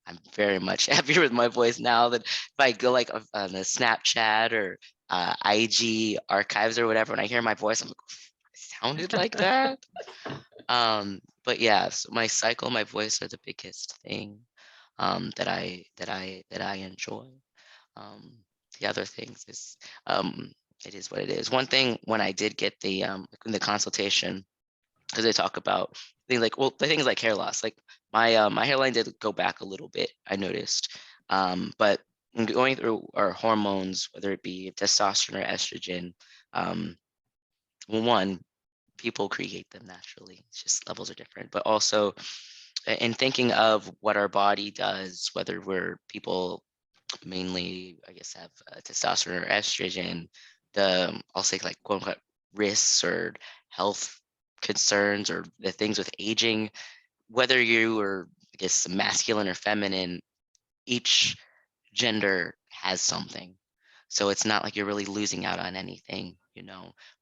I'm very much happier with my voice now that if I go like on the Snapchat or IG archives or whatever, and I hear my voice, I'm like, I sounded like that. But yeah, so my cycle, my voice are the biggest thing that I enjoy. the other things is it is what it is. One thing when I did get the in the consultation, because they talk about things like, well, the things like hair loss, like my hairline did go back a little bit, I noticed. But when going through our hormones, whether it be testosterone or estrogen, well, one, people create them naturally. It's just levels are different. But also in thinking of what our body does, whether we're people mainly, I guess, have testosterone or estrogen, I'll say like quote unquote risks or health concerns or the things with aging, whether you are, I guess, masculine or feminine, each gender has something. So it's not like you're really losing out on anything,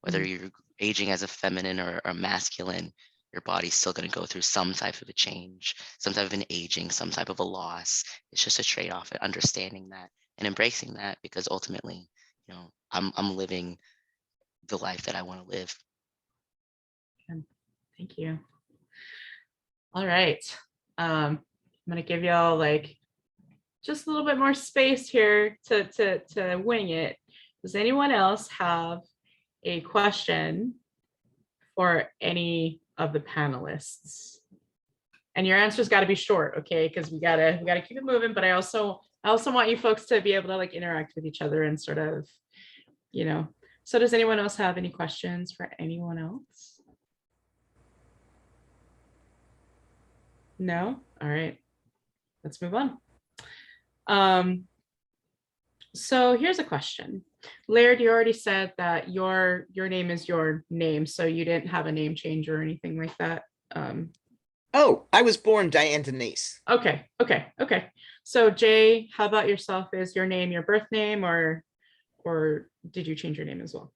whether you're aging as a feminine or a masculine, your body's still going to go through some type of a change, some type of an aging, some type of a loss. It's just a trade-off and understanding that and embracing that, because ultimately, I'm living the life that I want to live. Thank you. All right. I'm going to give y'all like just a little bit more space here to wing it. Does anyone else have a question for any of the panelists? And your answer's got to be short, okay? Because we gotta keep it moving. But I also want you folks to be able to like interact with each other and sort of, So does anyone else have any questions for anyone else? No? All right. Let's move on. So here's a question. Laird, you already said that your name is your name, so you didn't have a name change or anything like that. Oh, I was born Diane Denise. Okay. So Jay, how about yourself? Is your name your birth name, or did you change your name as well?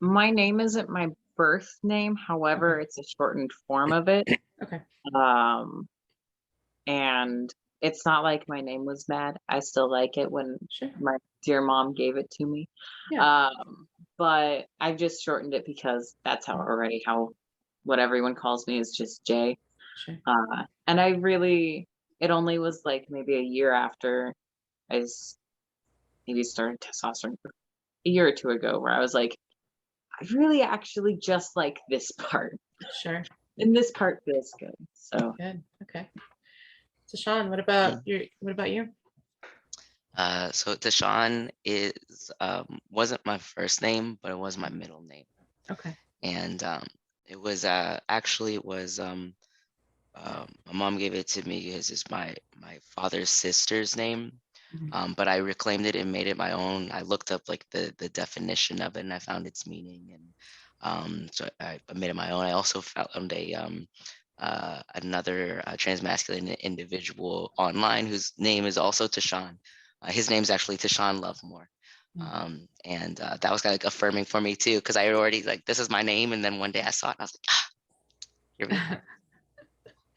My name isn't my birth name, however, it's a shortened form of it. Okay. And it's not like my name was bad. I still like it when my dear mom gave it to me. Yeah. But I've just shortened it because that's how what everyone calls me is just Jay. Sure. And it only was like maybe a year after I maybe started testosterone, a year or two ago, where I was like, I really actually just like this part. Sure. And this part feels good. So good. Okay. TaShawn, what about you? So TaShawn wasn't my first name, but it was my middle name. Okay. And it was my mom gave it to me because it's my father's sister's name. But I reclaimed it and made it my own. I looked up like the definition of it, and I found its meaning, and so I made it my own. I also found another transmasculine individual online whose name is also TaShawn. His name's actually TaShawn Lovemore. And that was kind of like affirming for me too, because I had already like, this is my name, and then one day I saw it and I was like, here we go.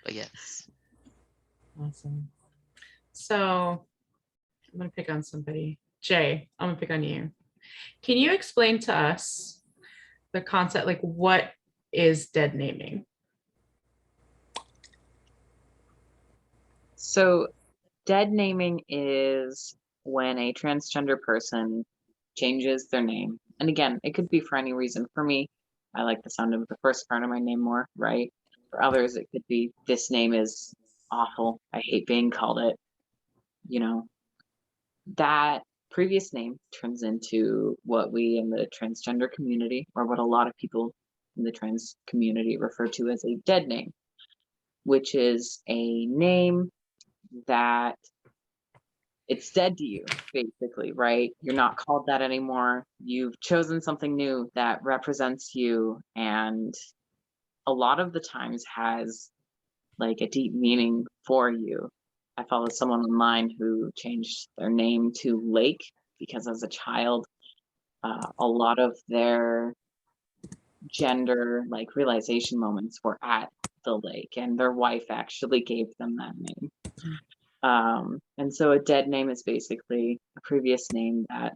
But yes. Awesome. So I'm gonna pick on somebody. Jay, I'm gonna pick on you. Can you explain to us the concept, like what is dead naming? So dead naming is when a transgender person changes their name. And again, it could be for any reason. For me, I like the sound of the first part of my name more, right? For others, it could be, this name is awful. I hate being called it. That previous name turns into what we in the transgender community, or what a lot of people in the trans community refer to as a dead name, which is a name that it's dead to you, basically, right? You're not called that anymore. You've chosen something new that represents you, and a lot of the times has like a deep meaning for you. I followed someone online who changed their name to Lake because as a child, a lot of their gender like realization moments were at the lake, and their wife actually gave them that name. And so a dead name is basically a previous name that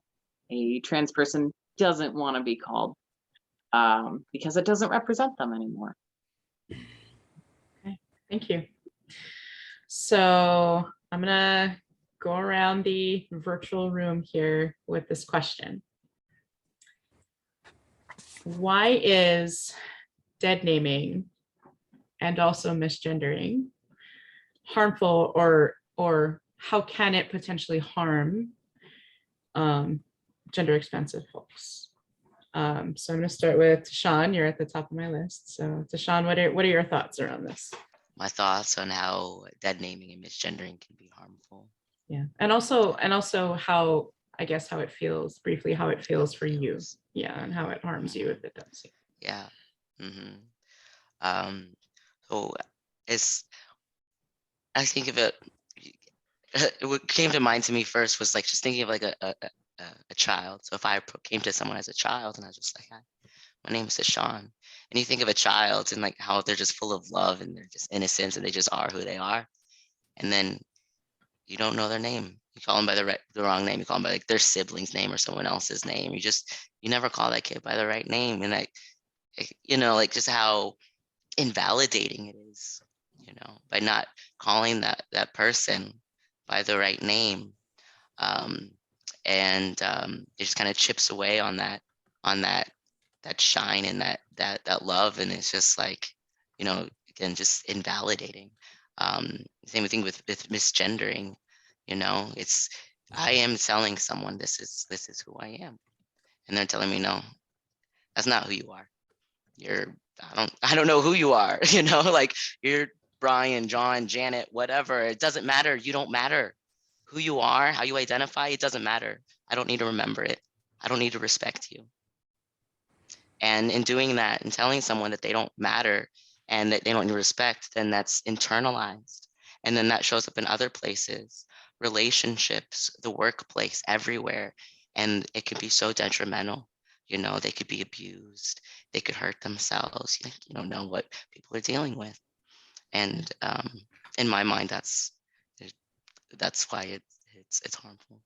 a trans person doesn't want to be called because it doesn't represent them anymore. Okay, thank you. So I'm gonna go around the virtual room here with this question. Why is dead naming and also misgendering harmful, or how can it potentially harm gender expansive folks? So I'm going to start with TaShawn. You're at the top of my list. So TaShawn, what are your thoughts around this? My thoughts on how dead naming and misgendering can be harmful. Yeah, and also how, I guess, how it feels, briefly, how it feels for you. Yeah, and how it harms you if it does. Yeah. So I think of it, what came to mind to me first was like just thinking of like a child. So if I came to someone as a child and I was just like, hi, my name is TaShawn, and you think of a child and like how they're just full of love and they're just innocent and they just are who they are, and then you don't know their name. You call them by the wrong name. You call them by like their sibling's name or someone else's name. You never call that kid by the right name, and like like just how invalidating it is, by not calling that person by the right name. And it just kind of chips away on that shine and that love, and it's just like, again, just invalidating. Same thing with misgendering. I am telling someone this is who I am, and they're telling me, no, that's not who you are. I don't know who you are. Like you're Brian, John, Janet, whatever. It doesn't matter. You don't matter. Who you are, how you identify, it doesn't matter. I don't need to remember it. I don't need to respect you. And in doing that and telling someone that they don't matter and that they don't need respect, then that's internalized. And then that shows up in other places, relationships, the workplace, everywhere. And it can be so detrimental. They could be abused. They could hurt themselves. You don't know what people are dealing with. And in my mind, that's why it's harmful.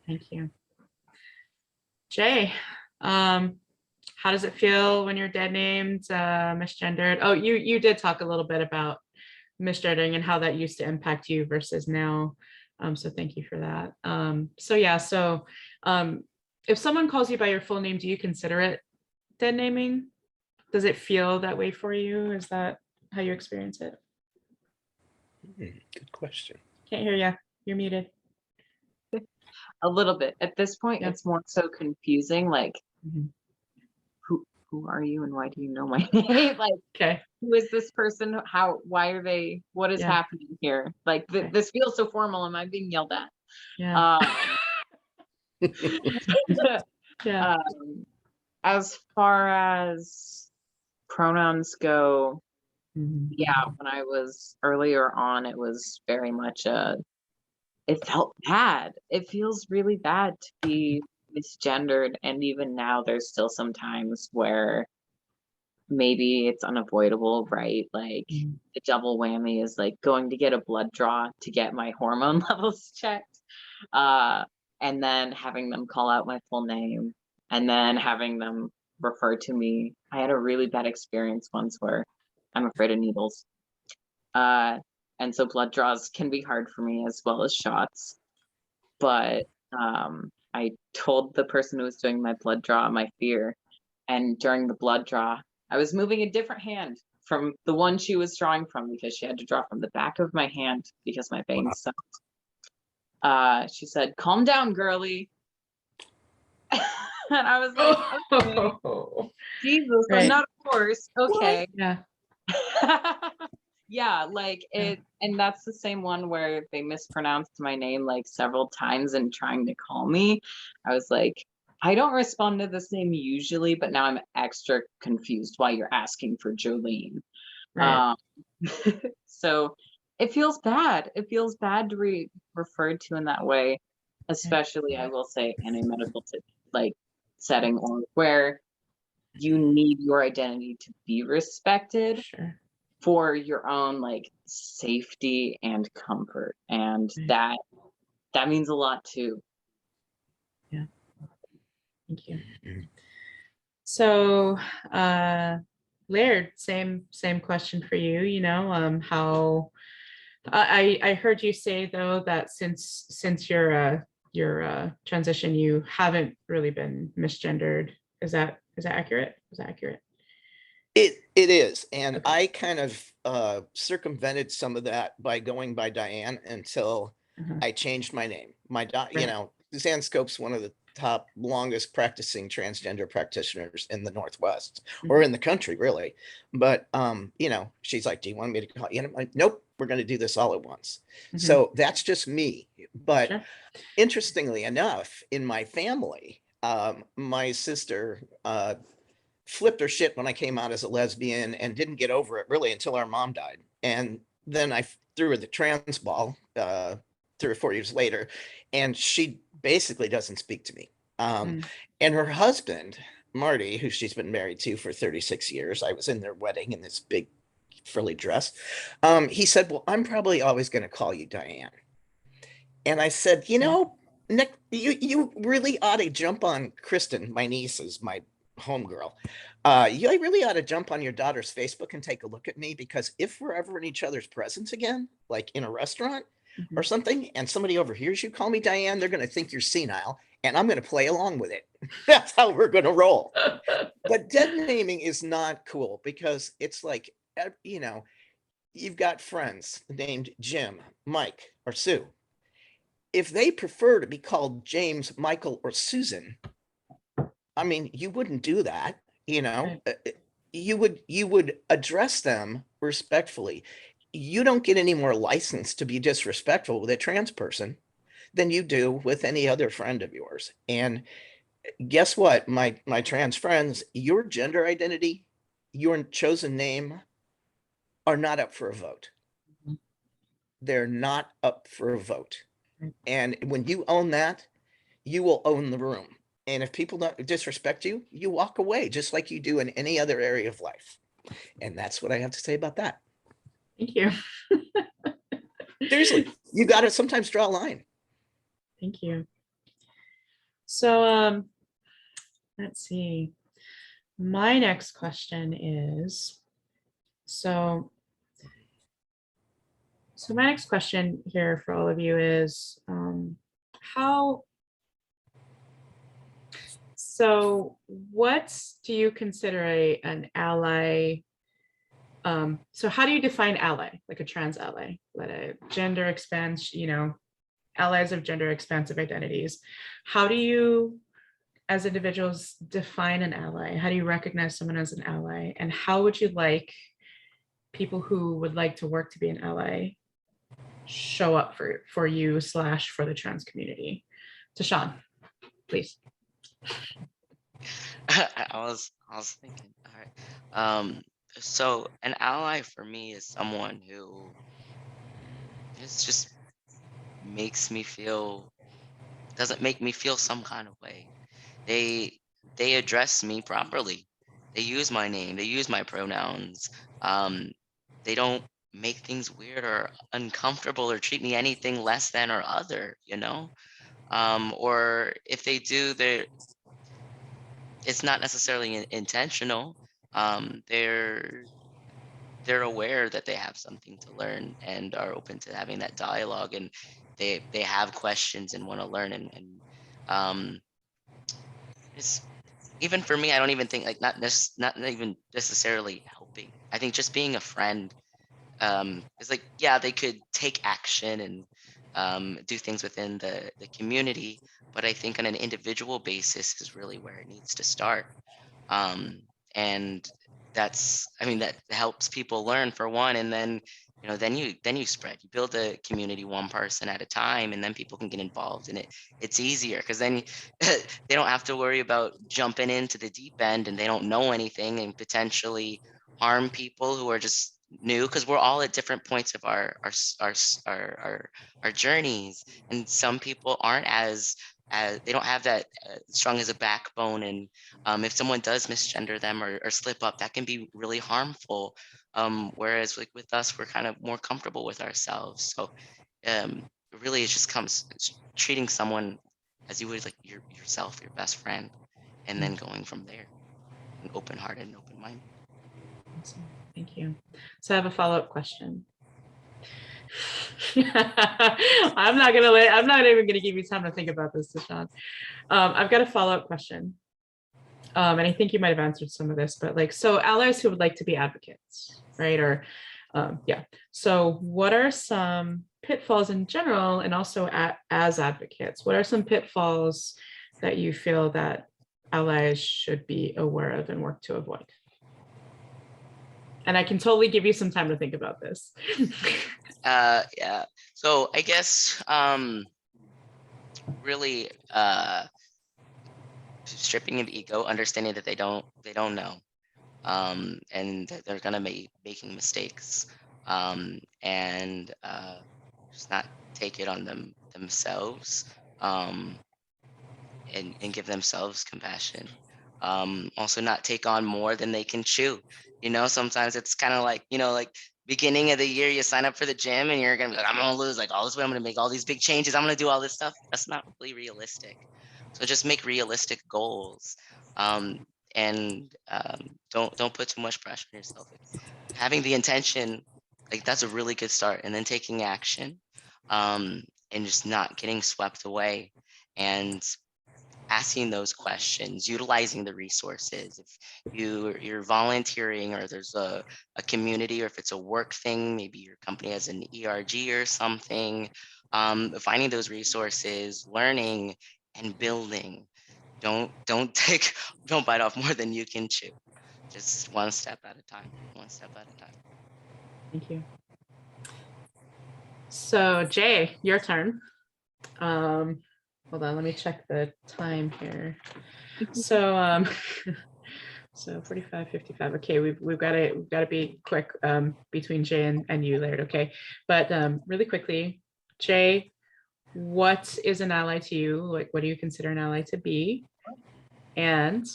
Thank you. Jay, how does it feel when you're dead named, misgendered? Oh, you did talk a little bit about misgendering and how that used to impact you versus now. So thank you for that. So if someone calls you by your full name, do you consider it dead naming? Does it feel that way for you? Is that how you experience it? Good question. Can't hear you. You're muted. A little bit. At this point, it's more so confusing. Like, who are you and why do you know my name? Like, okay, who is this person? Why are they? What is happening here? Like, this feels so formal. Am I being yelled at? Yeah. Yeah. As far as pronouns go, yeah, when I was earlier on, it was very much it felt bad. It feels really bad to be misgendered. And even now, there's still some times where maybe it's unavoidable, right? Like the double whammy is like going to get a blood draw to get my hormone levels checked. And then having them call out my full name and then having them refer to me. I had a really bad experience once where I'm afraid of needles. And so blood draws can be hard for me as well as shots. But I told the person who was doing my blood draw my fear. And during the blood draw, I was moving a different hand from the one she was drawing from because she had to draw from the back of my hand because my veins sucked. She said, "Calm down, girly." And I was like, okay. Jesus, I'm not a horse. Okay. Yeah. Yeah, like it, and that's the same one where they mispronounced my name like several times and trying to call me. I was like, I don't respond to this name usually, but now I'm extra confused why you're asking for Jolene. Right. So it feels bad. It feels bad to be referred to in that way, especially I will say in a medical setting or where you need your identity to be respected. Sure. For your own safety and comfort, and that means a lot too. Yeah, thank you. So Laird, same question for you. How I heard you say though that since your transition, you haven't really been misgendered. Is that accurate? Is that accurate? It is, and Okay. I kind of circumvented some of that by going by Diane until Uh-huh. I changed my name. You Right. know, Suzanne Scope's one of the top longest practicing transgender practitioners in the Northwest or in the country, really. But you know, she's like, "Do you want me to call you?" And I'm like, "Nope, we're going to do this all at once." Mhm. So that's just me. But Sure. interestingly enough, in my family, my sister flipped her shit when I came out as a lesbian and didn't get over it really until our mom died. And then I threw her the trans ball 3 or 4 years later, and she basically doesn't speak to me. Mm. And her husband, Marty, who she's been married to for 36 years, I was in their wedding in this big frilly dress. He said, "Well, I'm probably always going to call you Diane." And I said, "You know, Nick, you really ought to jump on Kristen, my niece is my homegirl. You really ought to jump on your daughter's Facebook and take a look at me, because if we're ever in each other's presence again, like in a restaurant or Mhm. something, and somebody overhears you call me Diane, they're going to think you're senile, and I'm going to play along with it." That's how we're going to roll. But dead naming is not cool, because it's like, you know, you've got friends named Jim, Mike, or Sue. If they prefer to be called James, Michael, or Susan, I mean, you wouldn't do that, you know. Right. You would address them respectfully. You don't get any more license to be disrespectful with a trans person than you do with any other friend of yours. And guess what, my trans friends, your gender identity, your chosen name are not up for a vote. Mhm. They're not up for a vote. Right. And when you own that, you will own the room. And if people don't disrespect you, you walk away just like you do in any other area of life. And that's what I have to say about that. Thank you. Seriously, you got to sometimes draw a line. Thank you. So let's see. My next question is, so my next question here for all of you is, how, so what do you consider an ally? So how do you define ally, like a trans ally, like a gender expanse, you know, allies of gender expansive identities? How do you, as individuals, define an ally? How do you recognize someone as an ally? And how would you like people who would like to work to be an ally show up for you / for the trans community? TaShawn, please. I was thinking, all right. So an ally for me is someone who just makes me feel doesn't make me feel some kind of way. They they address me properly. They use my name, they use my pronouns. Um, they don't make things weird or uncomfortable or treat me anything less than or other, you know? Or if they do, it's not necessarily intentional. Um, they're they're aware that they have something to learn and are open to having that dialogue, and they have questions and want to learn, um it's even for me, I don't even think like not even necessarily helping. I think just being a friend, is like, yeah, they could take action and do things within the community, but I think on an individual basis is really where it needs to start. um, and that's, I mean, that helps people learn for one, and then then you spread, you build a community one person at a time, and then people can get involved in it. It's easier because then they don't have to worry about jumping into the deep end and they don't know anything and potentially harm people who are just new, because we're all at different points of our journeys, and some people aren't as they don't have that strong as a backbone, and if someone does misgender them or slip up, that can be really harmful. Whereas like with us, we're kind of more comfortable with ourselves. So really, it just comes treating someone as you would like yourself, your best friend, and then going from there, an open hearted and open mind. Awesome. Thank you. So I have a follow-up question. I'm not even gonna give you time to think about this, TaShawn. I've got a follow-up question. And I think you might have answered some of this, but like, so allies who would like to be advocates, right? Or yeah. So what are some pitfalls in general, and also as advocates, what are some pitfalls that you feel that allies should be aware of and work to avoid? And I can totally give you some time to think about this. Yeah. So I guess really stripping of ego, understanding that they don't know, and that they're gonna be making mistakes, and just not take it on themselves, and give themselves compassion. Also not take on more than they can chew. Sometimes it's kind of like, like beginning of the year, you sign up for the gym and you're gonna be like, I'm gonna lose like all this weight, I'm gonna make all these big changes, I'm gonna do all this stuff. That's not really realistic. So just make realistic goals. And don't put too much pressure on yourself. Having the intention, like that's a really good start, and then taking action, and just not getting swept away, and asking those questions, utilizing the resources. If you're volunteering, or there's a community, or if it's a work thing, maybe your company has an ERG or something, finding those resources, learning and building. Don't bite off more than you can chew. Just one step at a time, one step at a time. Thank you. So Jay, your turn. Hold on, let me check the time here. So so 45, 55. Okay, we've got to be quick between Jay and you, Laird. Okay, but really quickly, Jay, what is an ally to you? Like, what do you consider an ally to be? And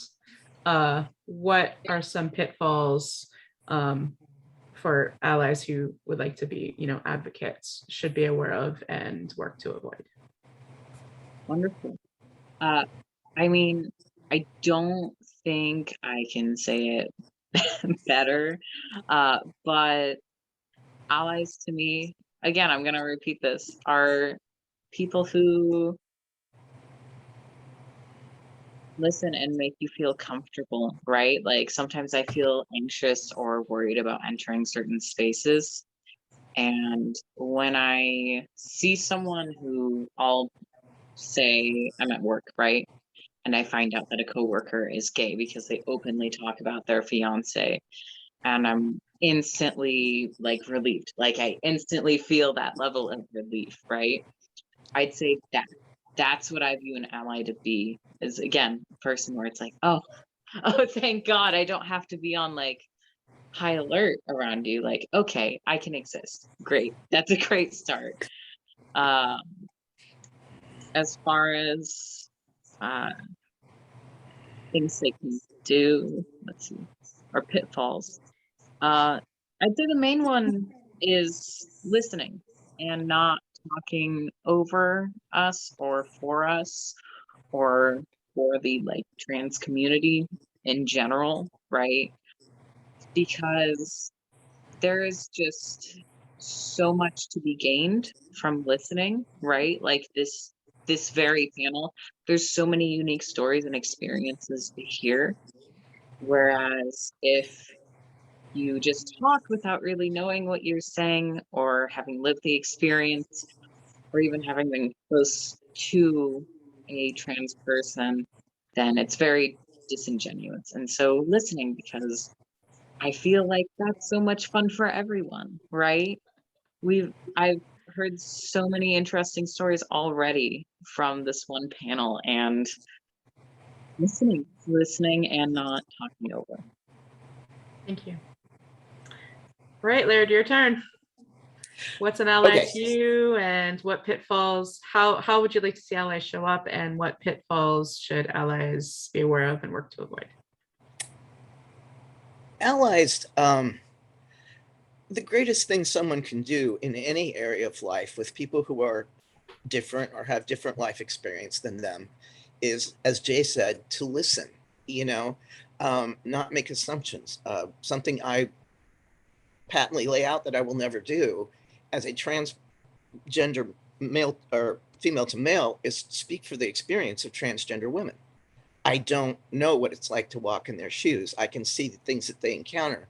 what are some pitfalls for allies who would like to be, advocates, should be aware of and work to avoid? Wonderful. I mean, I don't think I can say it better, but allies to me, again, I'm going to repeat this, are people who listen and make you feel comfortable, right? Like sometimes I feel anxious or worried about entering certain spaces. And when I see someone who, I'll say I'm at work, right? And I find out that a coworker is gay because they openly talk about their fiance, and I'm instantly like relieved. Like I instantly feel that level of relief, right? I'd say that's what I view an ally to be, is again, a person where it's like, oh, thank God I don't have to be on like high alert around you. Like, okay, I can exist. Great. That's a great start. As far as things they can do, let's see, or pitfalls. I'd say the main one is listening and not talking over us or for us or for the like trans community in general, right? Because there is just so much to be gained from listening, right? Like this very panel, there's so many unique stories and experiences to hear. Whereas if you just talk without really knowing what you're saying or having lived the experience or even having been close to a trans person, then it's very disingenuous. And so listening, because I feel like that's so much fun for everyone, right? I've heard so many interesting stories already from this one panel, and listening and not talking over. Thank you. All right, Laird, your turn. What's an ally to you, and what pitfalls, how would you like to see allies show up, and what pitfalls should allies be aware of and work to avoid? Allies, the greatest thing someone can do in any area of life with people who are different or have different life experience than them is, as Jay said, to listen, not make assumptions. Something I patently lay out that I will never do as a transgender male or female to male is speak for the experience of transgender women. I don't know what it's like to walk in their shoes. I can see the things that they encounter,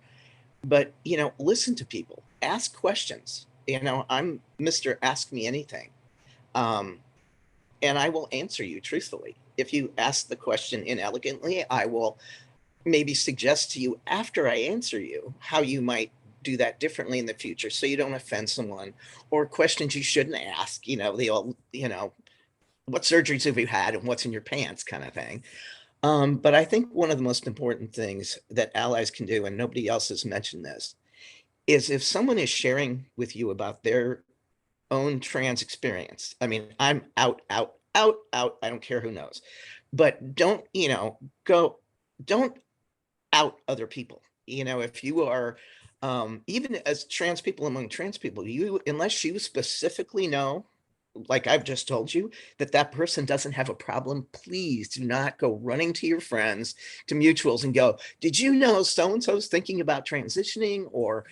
but listen to people, ask questions. I'm Mr. Ask Me Anything. And I will answer you truthfully. If you ask the question inelegantly, I will maybe suggest to you after I answer you how you might do that differently in the future so you don't offend someone, or questions you shouldn't ask, they all, what surgeries have you had and what's in your pants kind of thing. But I think one of the most important things that allies can do, and nobody else has mentioned this, is if someone is sharing with you about their own trans experience. I mean, I'm out. I don't care who knows, but don't out other people. If you are, even as trans people among trans people, unless you specifically know, like I've just told you, that person doesn't have a problem, please do not go running to your friends, to mutuals, and go, did you know so-and-so's thinking about transitioning? Or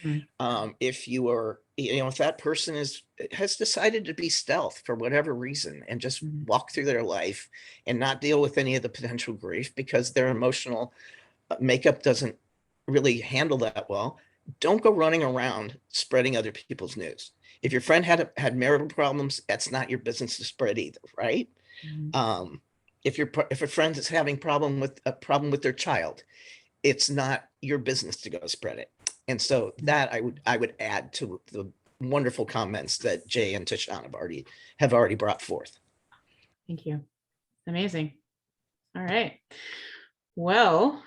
if you are, if that person has decided to be stealth for whatever reason and just walk through their life and not deal with any of the potential grief because their emotional makeup doesn't really handle that well, don't go running around spreading other people's news. If your friend had marital problems, that's not your business to spread either, right? If a friend is having a problem with their child, it's not your business to go spread it. And so that I would add to the wonderful comments that Jay and TaShawn have already brought forth. Thank you. Amazing. All right. Well,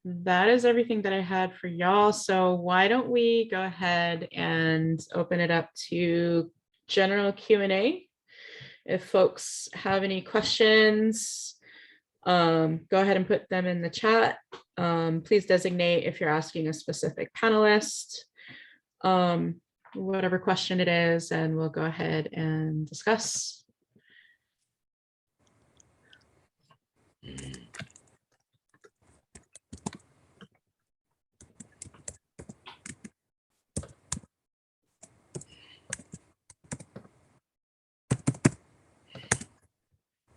that is everything that I had for y'all. So why don't we go ahead and open it up to general Q&A. If folks have any questions, go ahead and put them in the chat. Please designate if you're asking a specific panelist, whatever question it is, and we'll go ahead and discuss.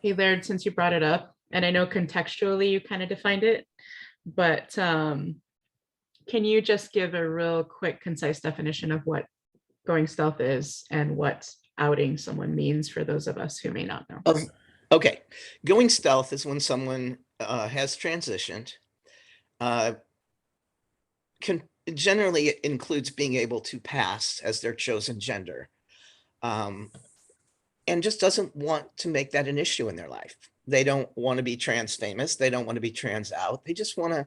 Hey, Laird, since you brought it up, and I know contextually you kind of defined it, but can you just give a real quick, concise definition of what going stealth is and what outing someone means for those of us who may not know? Okay. Going stealth is when someone has transitioned. Generally, it includes being able to pass as their chosen gender. And just doesn't want to make that an issue in their life. They don't want to be trans famous. They don't want to be trans out. They just want to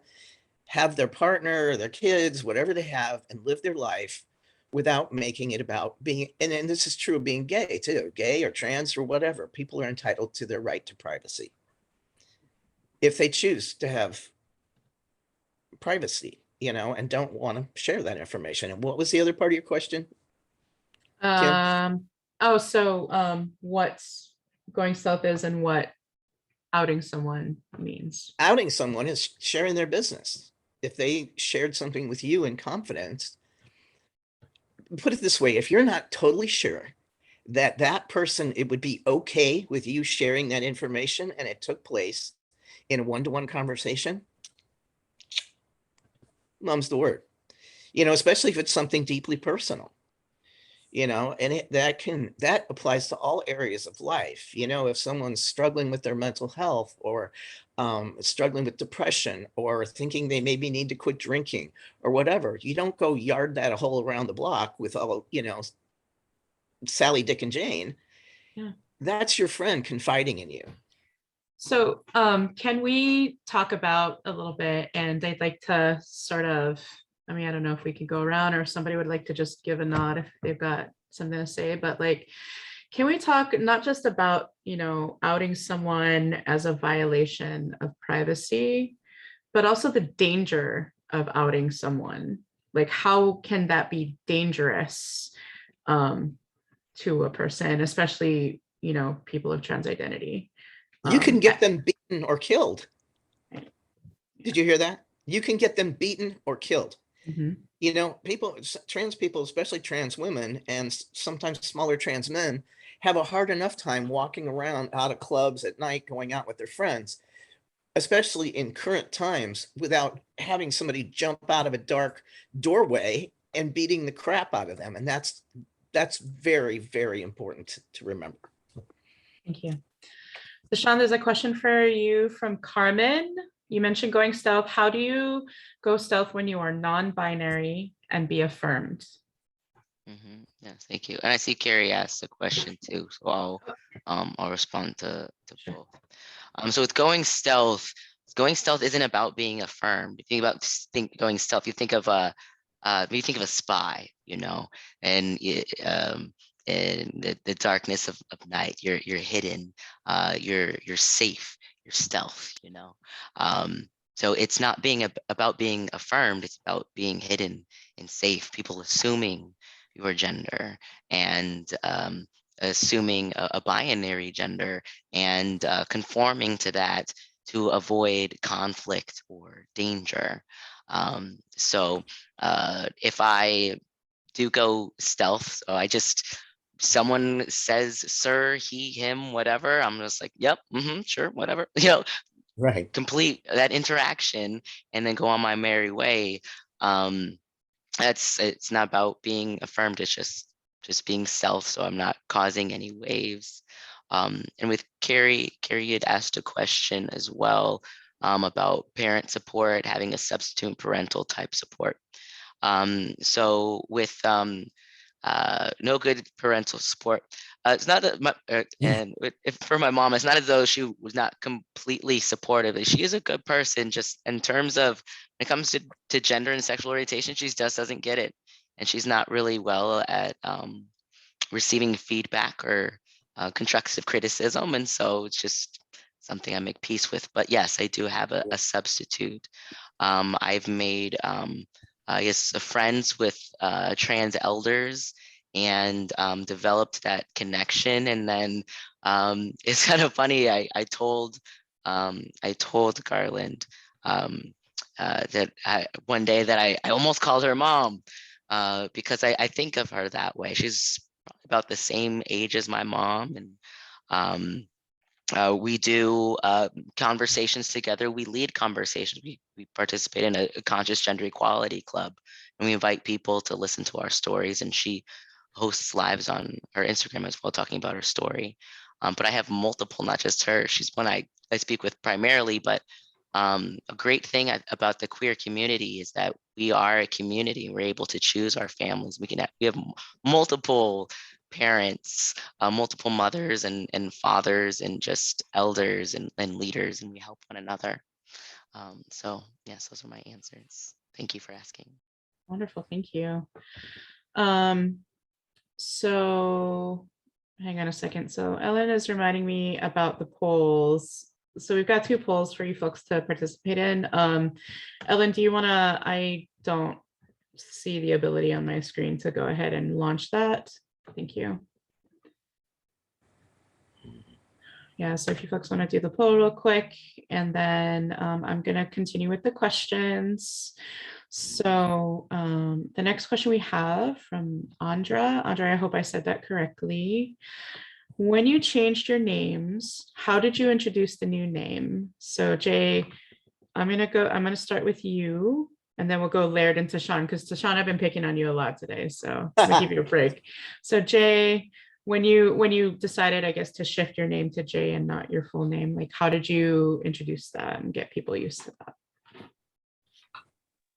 have their partner or their kids, whatever they have, and live their life without making it about being, and this is true of being gay too, gay or trans or whatever. People are entitled to their right to privacy if they choose to have privacy, and don't want to share that information. And what was the other part of your question, Kim? What going stealth is and what outing someone means. Outing someone is sharing their business. If they shared something with you in confidence, put it this way, if you're not totally sure that person, it would be okay with you sharing that information and it took place in a one-to-one conversation, mum's the word, especially if it's something deeply personal. And that applies to all areas of life. If someone's struggling with their mental health or struggling with depression or thinking they maybe need to quit drinking or whatever, you don't go yard that a hole around the block with all, Sally, Dick, and Jane. Yeah. That's your friend confiding in you. So can we talk about a little bit, and I'd like to sort of, I don't know if we could go around or if somebody would like to just give a nod if they've got something to say, but can we talk not just about, outing someone as a violation of privacy, but also the danger of outing someone? How can that be dangerous to a person, especially, people of trans identity? You can get them beaten or killed. Right. Did you hear that? You can get them beaten or killed. Mm-hmm. You know, trans people, especially trans women and sometimes smaller trans men, have a hard enough time walking around out of clubs at night, going out with their friends, especially in current times, without having somebody jump out of a dark doorway and beating the crap out of them. And that's very, very important to remember. Thank you. TaShawn, there's a question for you from Carmen. You mentioned going stealth. How do you go stealth when you are non-binary and be affirmed? Yes, thank you. And I see Carrie asked a question too, so I'll respond to Sure. both. So with going stealth isn't about being affirmed. If you think about going stealth, you think of a spy, you know, and in the darkness of night, you're hidden, you're safe, you're stealth, you know. So it's not about being affirmed, it's about being hidden and safe, people assuming your gender and assuming a binary gender and conforming to that to avoid conflict or danger. So if I do go stealth, so someone says sir, he, him, whatever, I'm just like, yep, sure, whatever, you know, Right. complete that interaction and then go on my merry way. It's not about being affirmed, it's just being self, so I'm not causing any waves. And with Carrie had asked a question as well about parent support, having a substitute parental type support. So with no good parental support, it's not that for my mom, it's not as though she was not completely supportive. She is a good person, just in terms of when it comes to gender and sexual orientation, she just doesn't get it, and she's not really well at receiving feedback or constructive criticism, and so it's just something I make peace with. But yes, I do have a substitute. I've made friends with trans elders and developed that connection. And then it's kind of funny. I told Garland that one day that I almost called her mom because I think of her that way. She's probably about the same age as my mom, and we do conversations together. We lead conversations. We participate in a conscious gender equality club, and we invite people to listen to our stories. And she hosts lives on her Instagram as well, talking about her story. But I have multiple, not just her. She's one I speak with primarily. But a great thing about the queer community is that we are a community. We're able to choose our families. We have multiple parents, multiple mothers and fathers, and just elders and leaders, and we help one another. So yes, those are my answers. Thank you for asking. Wonderful, thank you. So hang on a second. So Ellen is reminding me about the polls. So we've got 2 polls for you folks to participate in. Ellen, do you want to, I don't see the ability on my screen to go ahead and launch that. Thank you. Yeah, so if you folks want to do the poll real quick, and then I'm going to continue with the questions. So the next question we have from Andra. Andra, I hope I said that correctly. When you changed your names, how did you introduce the new name? So Jay, I'm going to start with you, and then we'll go Laird and TaShawn, because TaShawn, I've been picking on you a lot today, so I'll give you a break. So Jay, when you decided, I guess, to shift your name to Jay and not your full name, like, how did you introduce that and get people used to that?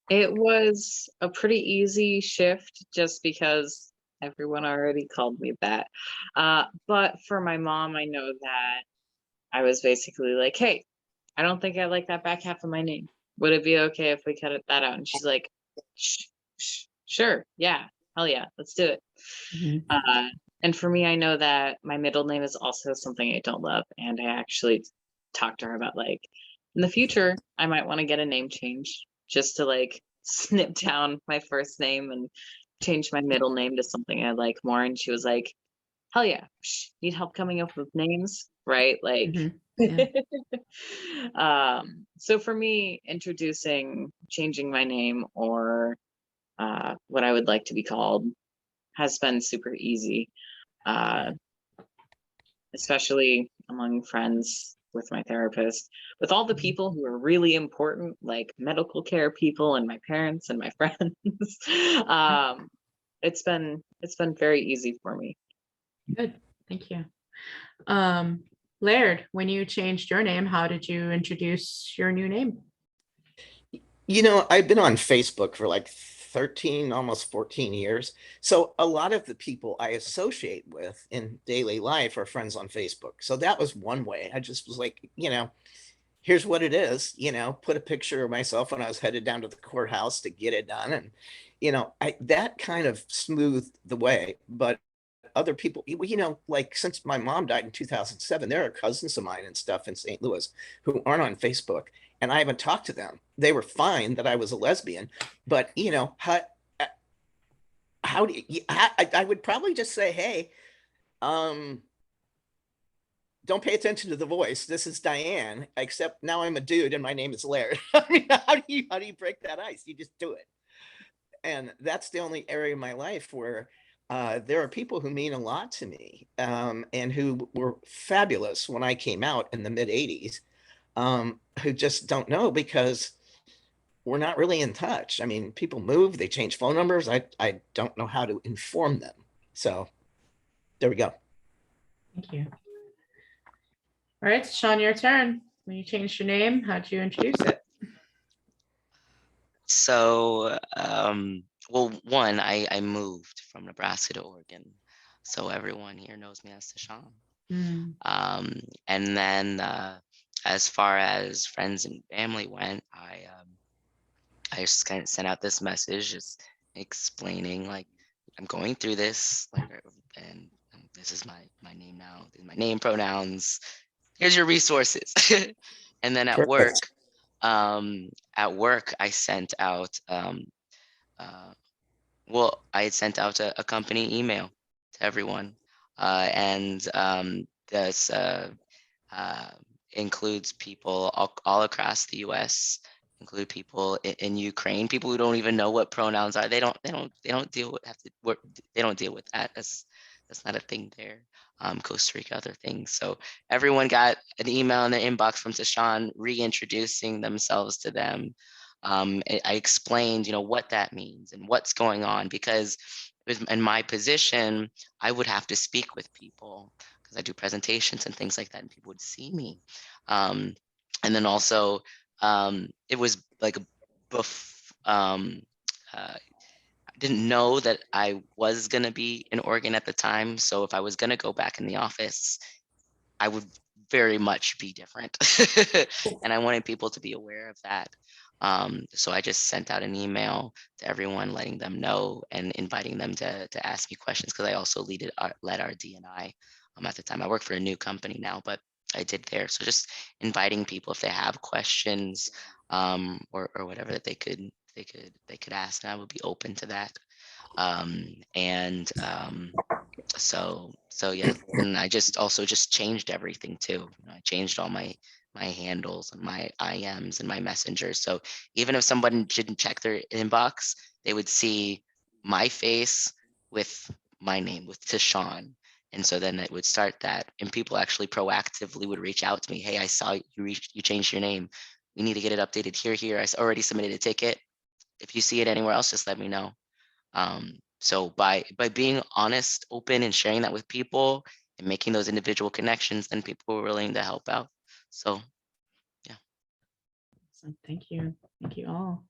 It was a pretty easy shift just because everyone already called me that. But for my mom, I know that I was basically like, hey, I don't think I like that back half of my name. Would it be okay if we cut that out? And she's like, sure, yeah, hell yeah, let's do it. Mm-hmm. And for me, I know that my middle name is also something I don't love. And I actually talked to her about, like, in the future, I might want to get a name change just to, like, snip down my first name and change my middle name to something I like more. And she was like, hell yeah, need help coming up with names, right? Like, Yeah. so for me, changing my name or what I would like to be called has been super easy, especially among friends, with my therapist, with all the people who are really important, like medical care people and my parents and my friends. It's been very easy for me. Good, thank you. Laird, when you changed your name, how did you introduce your new name? You know, I've been on Facebook for like 13, almost 14 years. So a lot of the people I associate with in daily life are friends on Facebook. So that was one way. I just was like, here's what it is, put a picture of myself when I was headed down to the courthouse to get it done. And, that kind of smoothed the way. But other people, like since my mom died in 2007, there are cousins of mine and stuff in St. Louis who aren't on Facebook, and I haven't talked to them. They were fine that I was a lesbian, but how do you, I would probably just say, hey, don't pay attention to the voice. This is Diane, except now I'm a dude and my name is Laird. I mean, how do you break that ice? You just do it. And that's the only area of my life where there are people who mean a lot to me, and who were fabulous when I came out in the mid 80s, who just don't know because we're not really in touch. I mean, people move, they change phone numbers. I don't know how to inform them. So there we go. Thank you. All right, Sean, your turn. When you changed your name, how'd you introduce it? So, well, one, I moved from Nebraska to Oregon, so everyone here knows me as TaShawn. And then, as far as friends and family went, I just kind of sent out this message, just explaining like I'm going through this, like, and this is my name now. These are my name, pronouns. Here's your resources. And then at work, I sent out, well, I had sent out a company email to everyone, and this includes people all across the U.S., include people in Ukraine, people who don't even know what pronouns are. They don't deal with they don't deal with that. That's not a thing there. Costa Rica, other things. So everyone got an email in their inbox from TaShawn reintroducing themselves to them. I explained, what that means and what's going on, because in my position, I would have to speak with people because I do presentations and things like that, and people would see me. And then also, it was like, I didn't know that I was going to be in Oregon at the time. So if I was going to go back in the office, I would very much be different. And I wanted people to be aware of that. So I just sent out an email to everyone, letting them know and inviting them to ask me questions, because I also led our D&I at the time. I work for a new company now, but I did there. So just inviting people if they have questions, or whatever that they could ask, and I would be open to that. So yeah, and I just also just changed everything too. I changed all my handles and my IMs and my messengers. So even if someone didn't check their inbox, they would see my face with my name, with TaShawn. And so then it would start that, and people actually proactively would reach out to me. Hey, I saw you changed your name. We need to get it updated here. I already submitted a ticket. If you see it anywhere else, just let me know. So by being honest, open, and sharing that with people and making those individual connections, then people were willing to help out. So, yeah. Awesome. Thank you. Thank you all.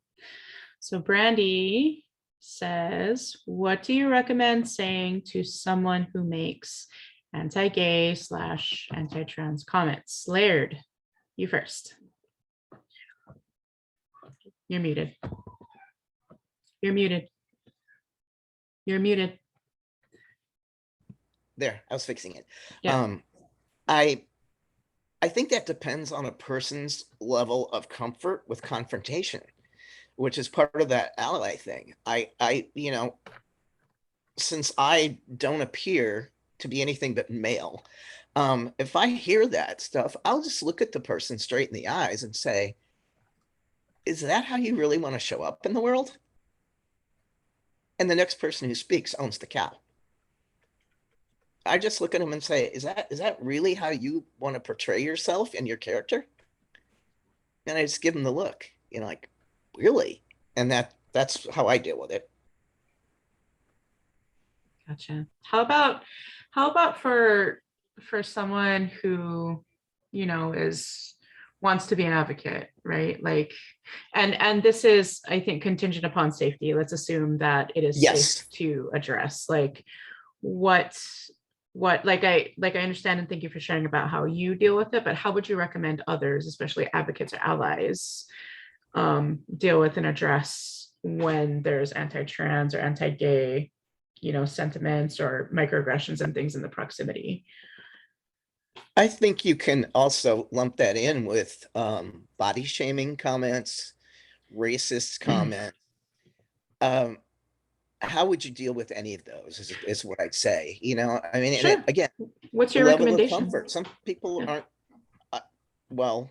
So Brandy says, what do you recommend saying to someone who makes anti-gay / anti-trans comments? Laird, you first. You're muted. You're muted. You're muted. There, I was fixing it. Yeah. I think that depends on a person's level of comfort with confrontation, which is part of that ally thing. Since I don't appear to be anything but male, if I hear that stuff, I'll just look at the person straight in the eyes and say, is that how you really want to show up in the world? and the next person who speaks owns the cow. I just look at them and say, is that really how you want to portray yourself and your character? And I just give them the look, like, really? And that's how I deal with it. Gotcha. How about for someone who, wants to be an advocate, right? Like, and this is, I think, contingent upon safety. Let's assume that it is Yes. safe to address. Like, what like I understand, and thank you for sharing about how you deal with it, but how would you recommend others, especially advocates or allies, deal with and address when there's anti-trans or anti-gay, sentiments or microaggressions and things in the proximity? I think you can also lump that in with body shaming comments, racist comments. How would you deal with any of those is what I'd say. I mean, Sure. and again, What's your level of recommendation? comfort. Some people Yeah. aren't, well,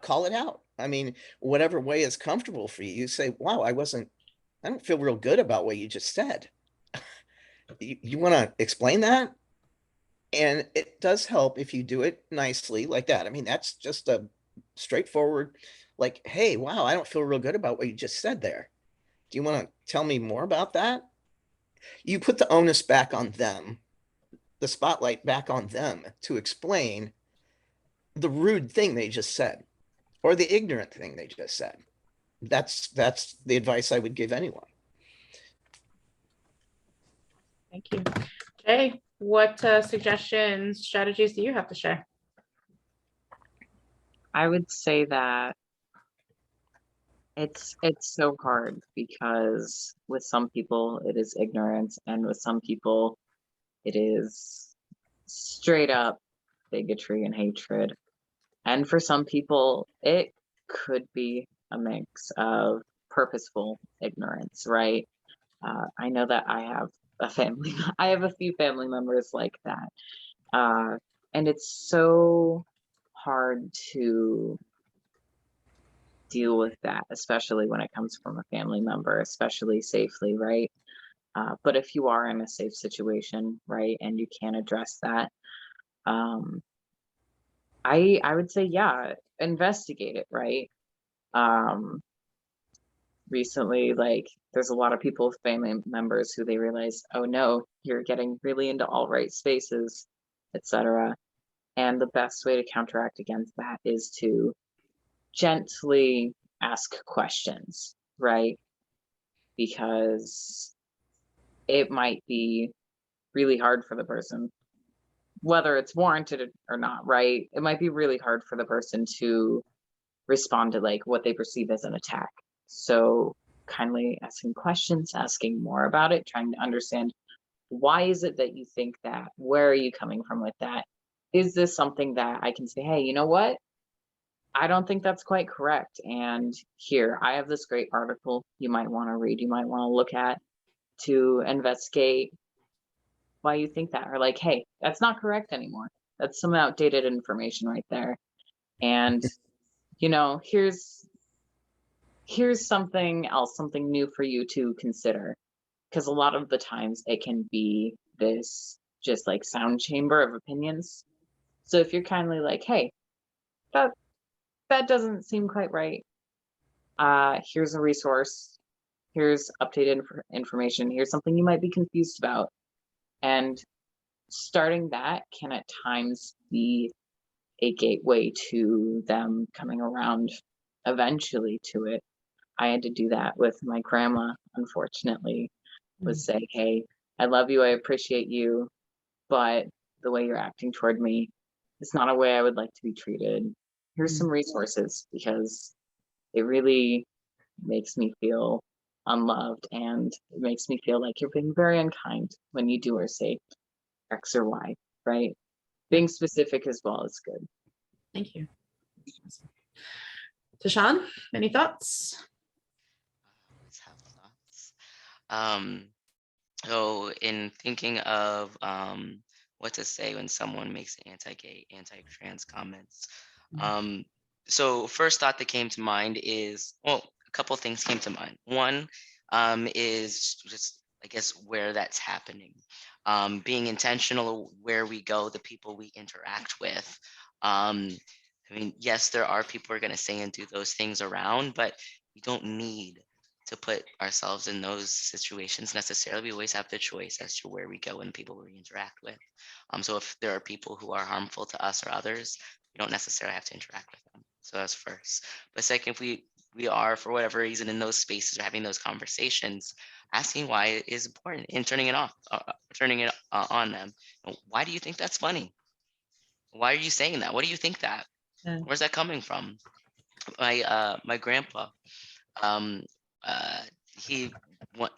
call it out. I mean, whatever way is comfortable for you. You say, wow, I don't feel real good about what you just said. You want to explain that? And it does help if you do it nicely like that. I mean, that's just a straightforward, like, hey, wow, I don't feel real good about what you just said there. Do you want to tell me more about that? You put the onus back on them, the spotlight back on them to explain the rude thing they just said or the ignorant thing they just said. That's the advice I would give anyone. Thank you. Jay, what suggestions, strategies do you have to share? I would say that it's so hard because with some people it is ignorance, and with some people it is straight up bigotry and hatred. And for some people it could be a mix of purposeful ignorance, right? I know that I have a few family members like that. And it's so hard to deal with that, especially when it comes from a family member, especially safely, right? But if you are in a safe situation, right, and you can address that, I would say, yeah, investigate it, right? Recently, like, there's a lot of people with family members who they realize, oh no, you're getting really into alt-right spaces, etc. And the best way to counteract against that is to gently ask questions, right? Because it might be really hard for the person, whether it's warranted or not, right? It might be really hard for the person to respond to like what they perceive as an attack. So kindly asking questions, asking more about it, trying to understand, why is it that you think that? Where are you coming from with that? Is this something that I can say, hey, you know what? I don't think that's quite correct. And here, I have this great article you might want to read, you might want to look at to investigate why you think that. Or like, hey, that's not correct anymore. That's some outdated information right there. And, here's something else, something new for you to consider. Because a lot of the times it can be this just like sound chamber of opinions. So if you're kindly like, hey, that doesn't seem quite right. Here's a resource. Here's updated information. Here's something you might be confused about. And starting that can at times be a gateway to them coming around eventually to it. I had to do that with my grandma, unfortunately, was say, hey, I love you, I appreciate you, but the way you're acting toward me is not a way I would like to be treated. Here's some resources, because it really makes me feel unloved, and it makes me feel like you're being very unkind when you do or say X or Y, right? Being specific as well is good. Thank you. TaShawn, any thoughts? Let's have thoughts. So in thinking of what to say when someone makes anti-gay, anti-trans comments. So first thought that came to mind is, well, a couple things came to mind. One, is just, I guess, where that's happening. Being intentional where we go, the people we interact with. I mean, yes, there are people who are going to say and do those things around, but we don't need to put ourselves in those situations necessarily. We always have the choice as to where we go and people we interact with. So if there are people who are harmful to us or others, we don't necessarily have to interact with them. So that's first. But second, if we are, for whatever reason, in those spaces or having those conversations, asking why it is important and turning it off, turning it on them. Why do you think that's funny? Why are you saying that? What do you think that? Yeah. Where's that coming from? My grandpa, um, uh, he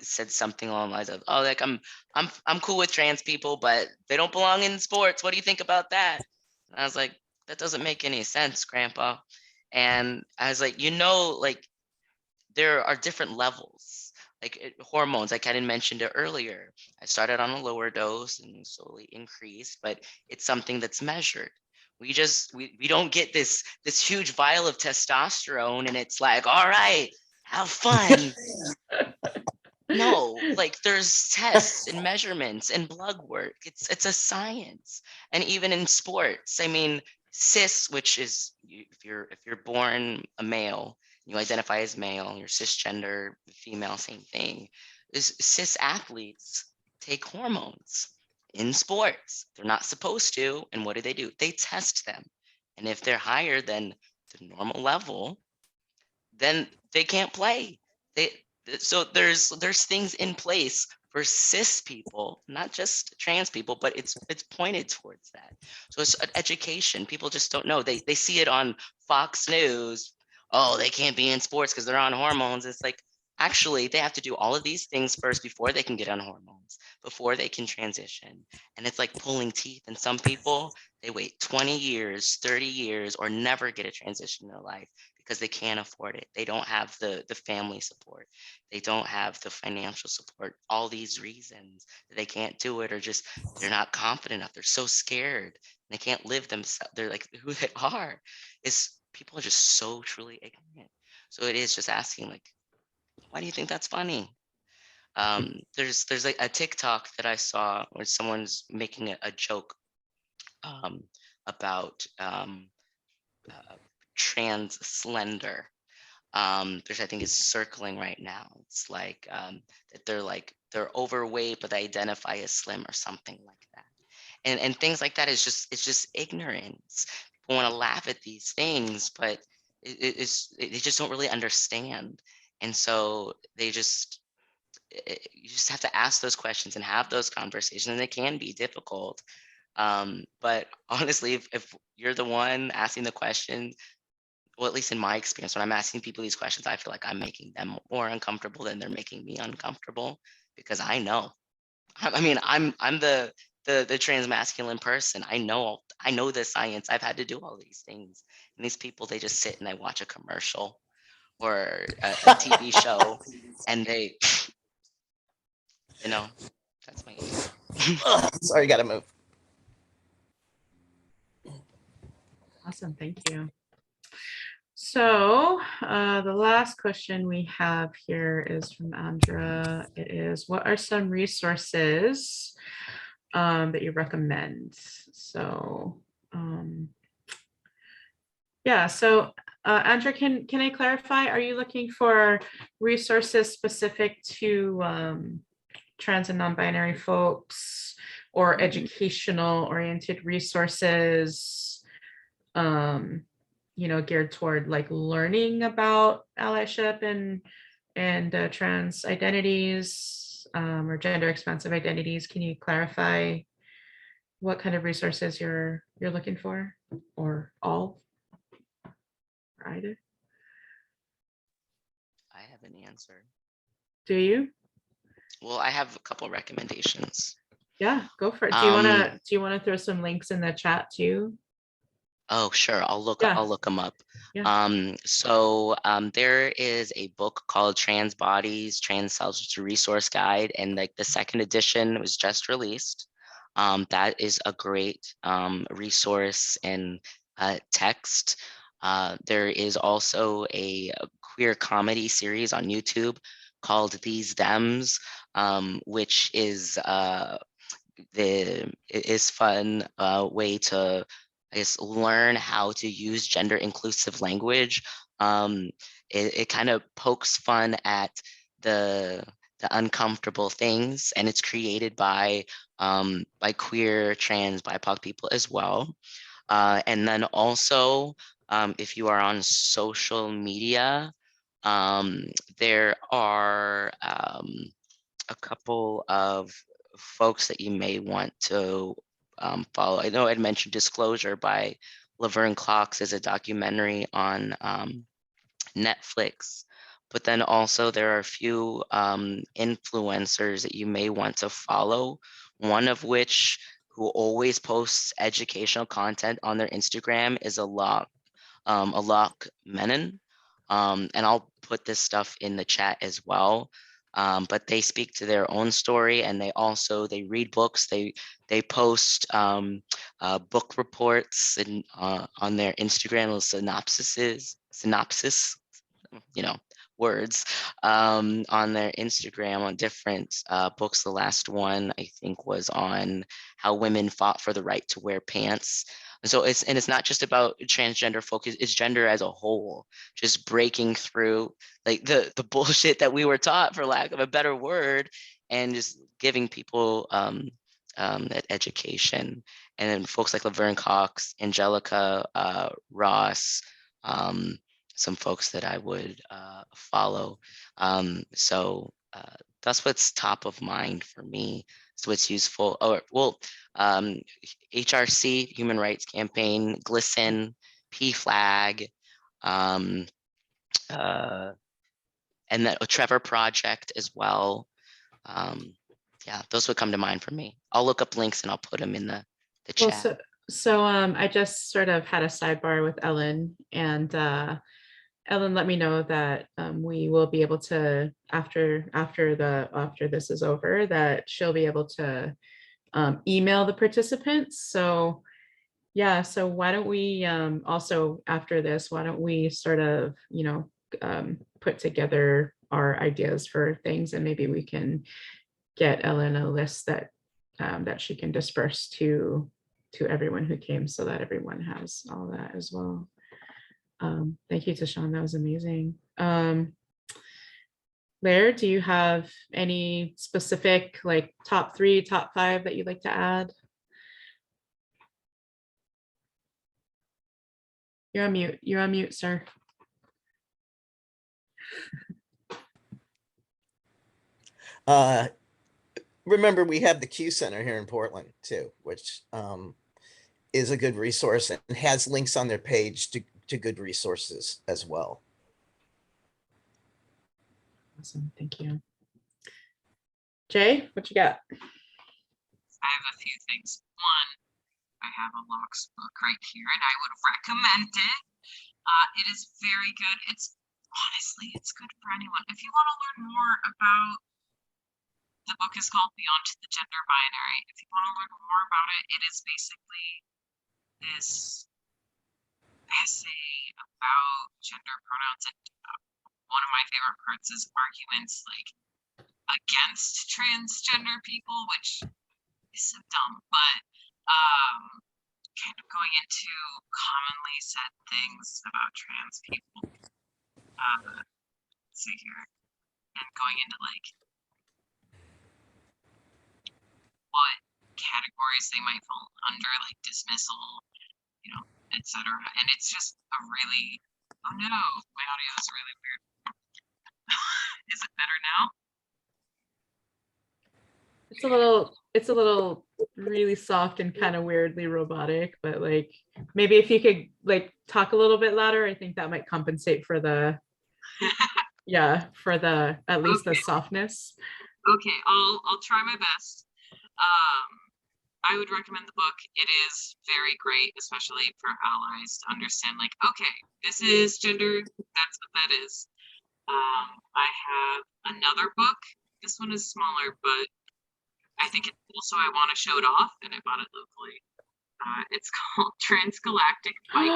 said something along the lines of, "Oh, like I'm cool with trans people, but they don't belong in sports. What do you think about that?" And I was like, "That doesn't make any sense, Grandpa." And I was like, like there are different levels, like hormones. Like I didn't mention it earlier. I started on a lower dose and slowly increased, but it's something that's measured. We don't get this huge vial of testosterone and it's like, all right, have fun. No, like there's tests and measurements and blood work. It's a science. And even in sports, I mean, cis, which is if you're born a male, you identify as male, you're cisgender, female, same thing. Is cis athletes take hormones in sports. They're not supposed to, and what do? They test them. And if they're higher than the normal level, then they can't play. They so there's things in place for cis people, not just trans people, but it's pointed towards that. So it's education. People just don't know. They see it on Fox News. Oh, they can't be in sports because they're on hormones. It's like actually they have to do all of these things first before they can get on hormones, before they can transition. And it's like pulling teeth. And some people, they wait 20 years, 30 years, or never get a transition in their life because they can't afford it. They don't have the family support. They don't have the financial support. All these reasons that they can't do it, or just they're not confident enough. They're so scared. And they can't live themselves. They're like who they are. Is people are just so truly ignorant. So it is just asking like, why do you think that's funny? There's like a TikTok that I saw where someone's making a joke about uh, trans slender. There's I think is circling right now. It's like that they're overweight but they identify as slim or something like that. And things like that is just it's just ignorance. People want to laugh at these things, but they just don't really understand. And so you just have to ask those questions and have those conversations, and it can be difficult. But honestly, if you're the one asking the question, well, at least in my experience, when I'm asking people these questions, I feel like I'm making them more uncomfortable than they're making me uncomfortable because I know. I mean, I'm the trans masculine person. I know the science. I've had to do all these things, and these people they just sit and they watch a commercial or a TV show, and they, you know, that's my answer. Sorry, gotta move. Awesome, thank you. So the last question we have here is from Andra. It is, what are some resources that you recommend? So yeah, so Andra, can I clarify, are you looking for resources specific to trans and non-binary folks, or educational oriented resources geared toward like learning about allyship and trans identities or gender expansive identities? Can you clarify what kind of resources you're looking for, or all, or either? I have an answer. Do you? Well, I have a couple recommendations. Yeah, go for it. Do you want to throw some links in the chat too? Oh, sure. I'll look them up. Yeah. There is a book called Trans Bodies, Trans Selves, a Resource Guide, and like the second edition was just released. That is a great resource and text. There is also a queer comedy series on YouTube called These Dems, which is fun way to, I guess, learn how to use gender inclusive language. It kind of pokes fun at the uncomfortable things, and it's created by queer, trans, BIPOC people as well. And then also, if you are on social media, there are a couple of folks that you may want to follow. I know I'd mentioned Disclosure by Laverne Cox as a documentary on Netflix, but then also there are a few influencers that you may want to follow, one of which who always posts educational content on their Instagram is Alok Menon. And I'll put this stuff in the chat as well. But they speak to their own story, and they read books. They post book reports and on their Instagram, synopsis, words on their Instagram on different books. The last one I think was on how women fought for the right to wear pants. And so it's not just about transgender focus, it's gender as a whole, just breaking through like the bullshit that we were taught, for lack of a better word, and just giving people that education. And then folks like Laverne Cox, Angelica Ross, some folks that I would follow. So that's what's top of mind for me. So what's useful. HRC, Human Rights Campaign, GLSEN, PFLAG, and then a Trevor Project as well. Yeah, those would come to mind for me. I'll look up links and I'll put them in the chat. So I just sort of had a sidebar with Ellen, and Ellen let me know that we will be able to, after this is over, that she'll be able to email the participants. So yeah, so why don't we also after this, why don't we sort of, put together our ideas for things, and maybe we can get Ellen a list that that she can disperse to everyone who came, so that everyone has all that as well. Thank you, TaShawn, that was amazing. Lair, do you have any specific like top 3, top 5 that you'd like to add? You're on mute, sir. Remember, we have the Q Center here in Portland too, which is a good resource and has links on their page to good resources as well. Awesome, thank you. Jay, what you got? I have a few things. One, I have a Locke's book right here, and I would recommend it. It is very good. It's honestly, it's good for anyone. If you want to learn more about, the book is called Beyond the Gender Binary. If you want to learn more about it, it is basically this essay about gender pronouns. And one of my favorite parts is arguments like against transgender people, which is so dumb, but kind of going into commonly said things about trans people. Let's see here, and going into like what categories they might fall under, like dismissal, etc. And it's just a really, oh no, my audio is really weird. Is it better now? It's a little really soft and kind of weirdly robotic, but like maybe if you could like talk a little bit louder, I think that might compensate for the at least the softness. Okay, I'll try my best. I would recommend the book. It is very great, especially for allies to understand, like, okay, this is gender, that's what that is. I have another book. This one is smaller, but I think it's cool, so I want to show it off, and I bought it locally. It's called Transgalactic Bike.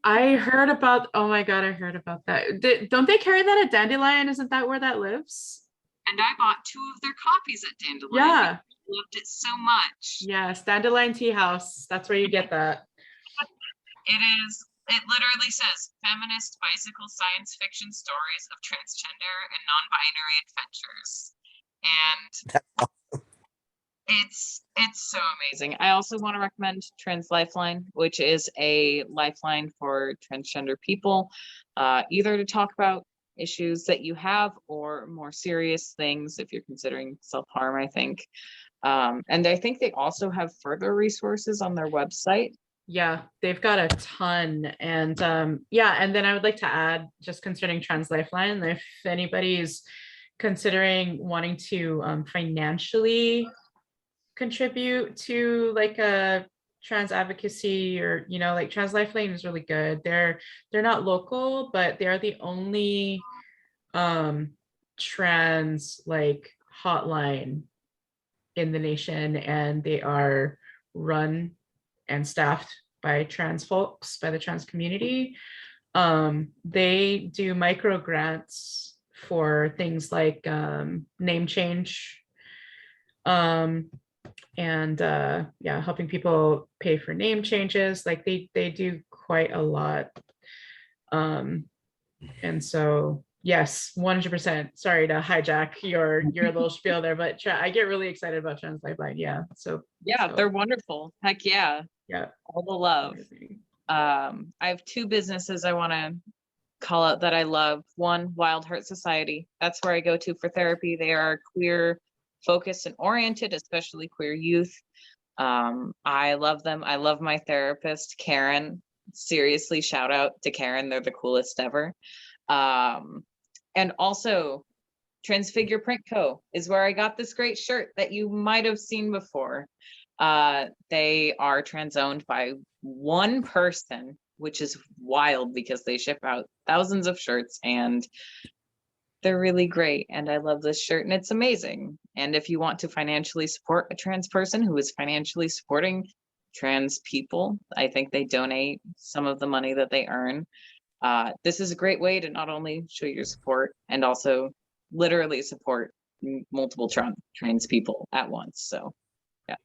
I heard about, oh my God, I heard about that. Don't they carry that at Dandelion? Isn't that where that lives? And I bought 2 of their copies at Dandelion. Yeah. I loved it so much. Yes, Dandelion Tea House. That's where you get that. It literally says feminist bicycle science fiction stories of transgender and non-binary adventures. And it's so amazing. I also want to recommend Trans Lifeline, which is a lifeline for transgender people, either to talk about issues that you have or more serious things if you're considering self-harm, I think. And I think they also have further resources on their website. Yeah, they've got a ton. And yeah, and then I would like to add, just concerning Trans Lifeline, if anybody's considering wanting to financially contribute to like a trans advocacy, or like Trans Lifeline is really good. They're not local, but they're the only trans like hotline in the nation, and they are run and staffed by trans folks, by the trans community. They do micro grants for things like name change, and yeah, helping people pay for name changes. Like they do quite a lot. And so yes, 100%. Sorry to hijack your little spiel there, but I get really excited about Trans Lifeline. Yeah. So yeah, they're wonderful. Heck yeah. Yeah. All the love. I have 2 businesses I want to call out that I love. One, Wild Heart Society. That's where I go to for therapy. They are queer focused and oriented, especially queer youth. I love them. I love my therapist, Karen. Seriously, shout out to Karen. They're the coolest ever. And also Transfigure Print Co. is where I got this great shirt that you might have seen before. They are trans owned by one person, which is wild because they ship out thousands of shirts, and they're really great. And I love this shirt, and it's amazing. And if you want to financially support a trans person who is financially supporting trans people, I think they donate some of the money that they earn. This is a great way to not only show your support and also literally support multiple trans people at once. So yeah.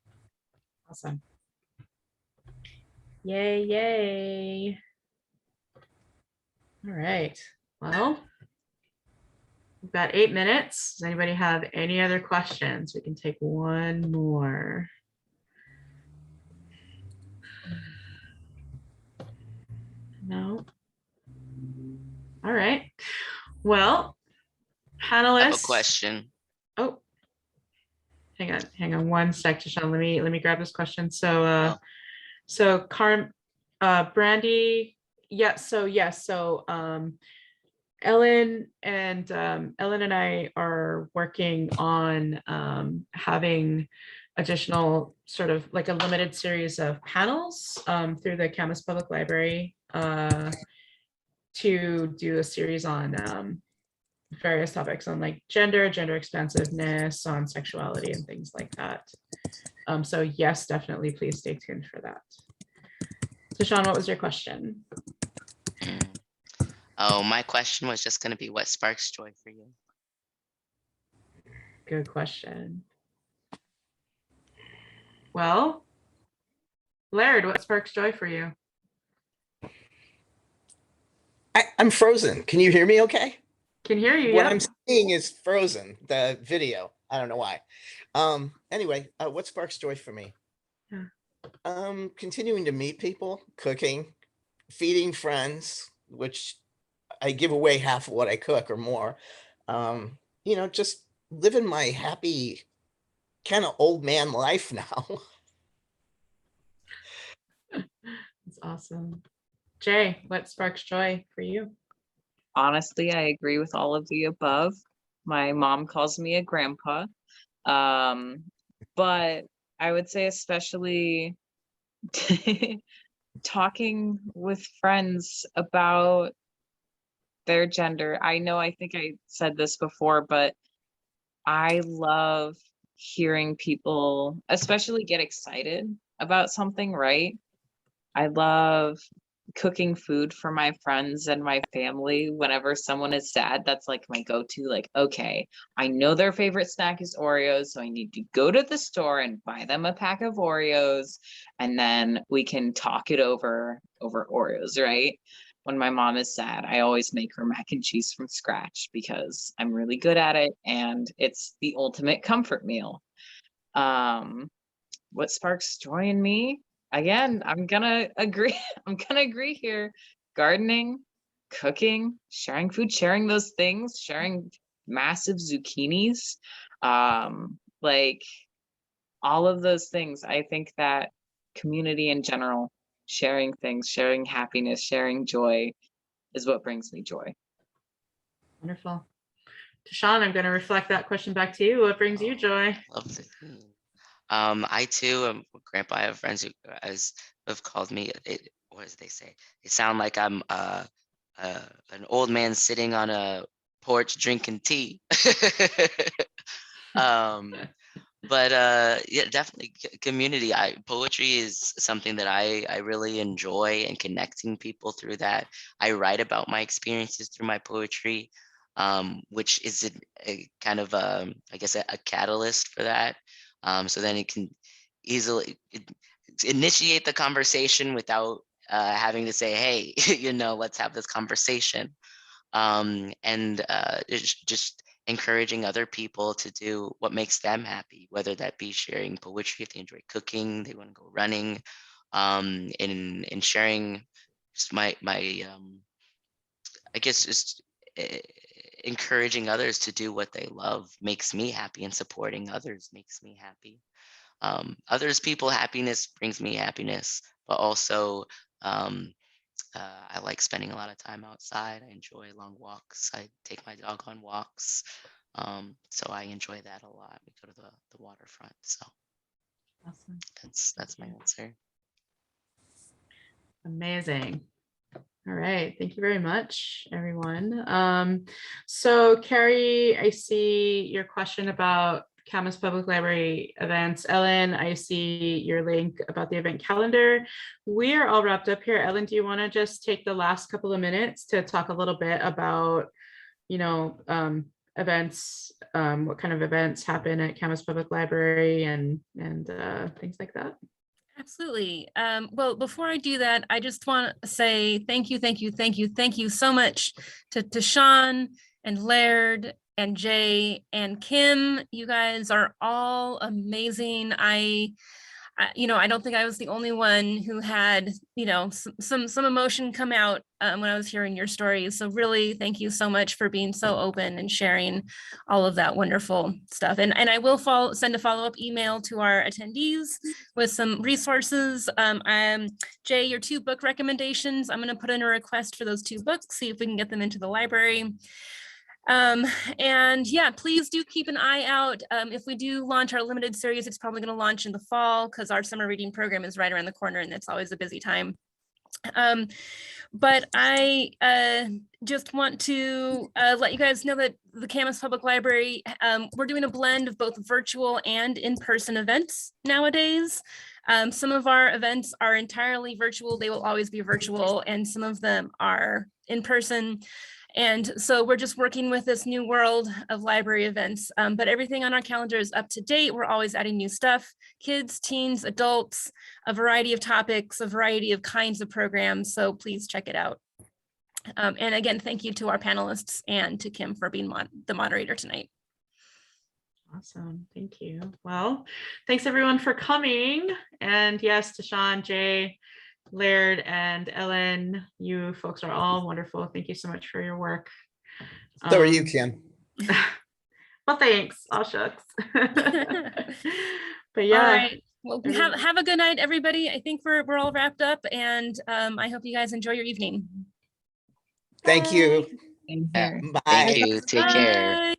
Awesome. Yay, yay. All right. Well, we've got 8 minutes. Does anybody have any other questions? We can take one more. No. All right. Well, panelists. I have a question. Oh, hang on one sec, TaShawn. Let me grab this question. So so Brandy, yeah, so yes, so Ellen and I are working on having additional sort of like a limited series of panels through the Camas Public Library to do a series on various topics on like gender expansiveness, on sexuality and things like that. So yes, definitely please stay tuned for that. TaShawn, what was your question? Oh, my question was just going to be, what sparks joy for you? Good question. Well, Laird, what sparks joy for you? I'm frozen. Can you hear me okay? Can hear you. What Yeah. I'm seeing is frozen, the video. I don't know why. Anyway, what sparks joy for me? Yeah. Continuing to meet people, cooking, feeding friends, which I give away half of what I cook or more. Just living my happy kind of old man life now. That's awesome. Jay, what sparks joy for you? Honestly, I agree with all of the above. My mom calls me a grandpa. But I would say especially talking with friends about their gender. I think I said this before, but I love hearing people especially get excited about something, right? I love cooking food for my friends and my family whenever someone is sad. That's like my go-to. Like, okay, I know their favorite snack is Oreos, so I need to go to the store and buy them a pack of Oreos, and then we can talk it over Oreos, right? When my mom is sad, I always make her mac and cheese from scratch because I'm really good at it and it's the ultimate comfort meal. What sparks joy in me? Again, I'm gonna agree. I'm gonna agree here. Gardening, cooking, sharing food, sharing those things, sharing massive zucchinis, like all of those things. I think that community in general, sharing things, sharing happiness, sharing joy is what brings me joy. Wonderful. TaShawn, I'm going to reflect that question back to you. What brings you joy? Love it. I too, Grandpa, I have friends who have called me. What does they say? They sound like I'm an old man sitting on a porch drinking tea. But yeah, definitely community. Poetry is something that I really enjoy, and connecting people through that. I write about my experiences through my poetry, which is a kind of I guess a catalyst for that. So then it can easily initiate the conversation without having to say, hey, let's have this conversation. And it's just encouraging other people to do what makes them happy, whether that be sharing poetry, if they enjoy cooking, they want to go running, and sharing just my I guess just encouraging others to do what they love makes me happy, and supporting others makes me happy. Others people happiness brings me happiness, but also I like spending a lot of time outside. I enjoy long walks. I take my dog on walks. So I enjoy that a lot. We go to the waterfront. So Awesome. that's my answer. Amazing. All right. Thank you very much, everyone. So Carrie, I see your question about Camas Public Library events. Ellen, I see your link about the event calendar. We are all wrapped up here. Ellen, do you want to just take the last couple of minutes to talk a little bit about, events, what kind of events happen at Camas Public Library and things like that? Absolutely. Well, before I do that, I just want to say thank you so much to TaShawn and Laird and Jay and Kim. You guys are all amazing. I don't think I was the only one who had, some emotion come out when I was hearing your stories. So really, thank you so much for being so open and sharing all of that wonderful stuff. And I will send a follow-up email to our attendees with some resources. Jay, your 2 book recommendations, I'm going to put in a request for those 2 books, see if we can get them into the library. And yeah, please do keep an eye out. If we do launch our limited series, it's probably going to launch in the fall because our summer reading program is right around the corner and it's always a busy time. But I just want to let you guys know that the Camas Public Library, we're doing a blend of both virtual and in-person events nowadays. Some of our events are entirely virtual. They will always be virtual, and some of them are in person. And so we're just working with this new world of library events, but everything on our calendar is up to date. We're always adding new stuff, kids, teens, adults, a variety of topics, a variety of kinds of programs. So please check it out. And again, thank you to our panelists and to Kim for being the moderator tonight. Awesome. Thank you. Well, thanks everyone for coming. And yes, TaShawn, Jay, Laird, and Ellen, you folks are all wonderful. Thank you so much for your work. So are you, Kim. Well, thanks. All shucks. But yeah. All right. Well, have a good night, everybody. I think we're all wrapped up, and I hope you guys enjoy your evening. Thank you. Same here. Bye. Thank you. Take care. Bye.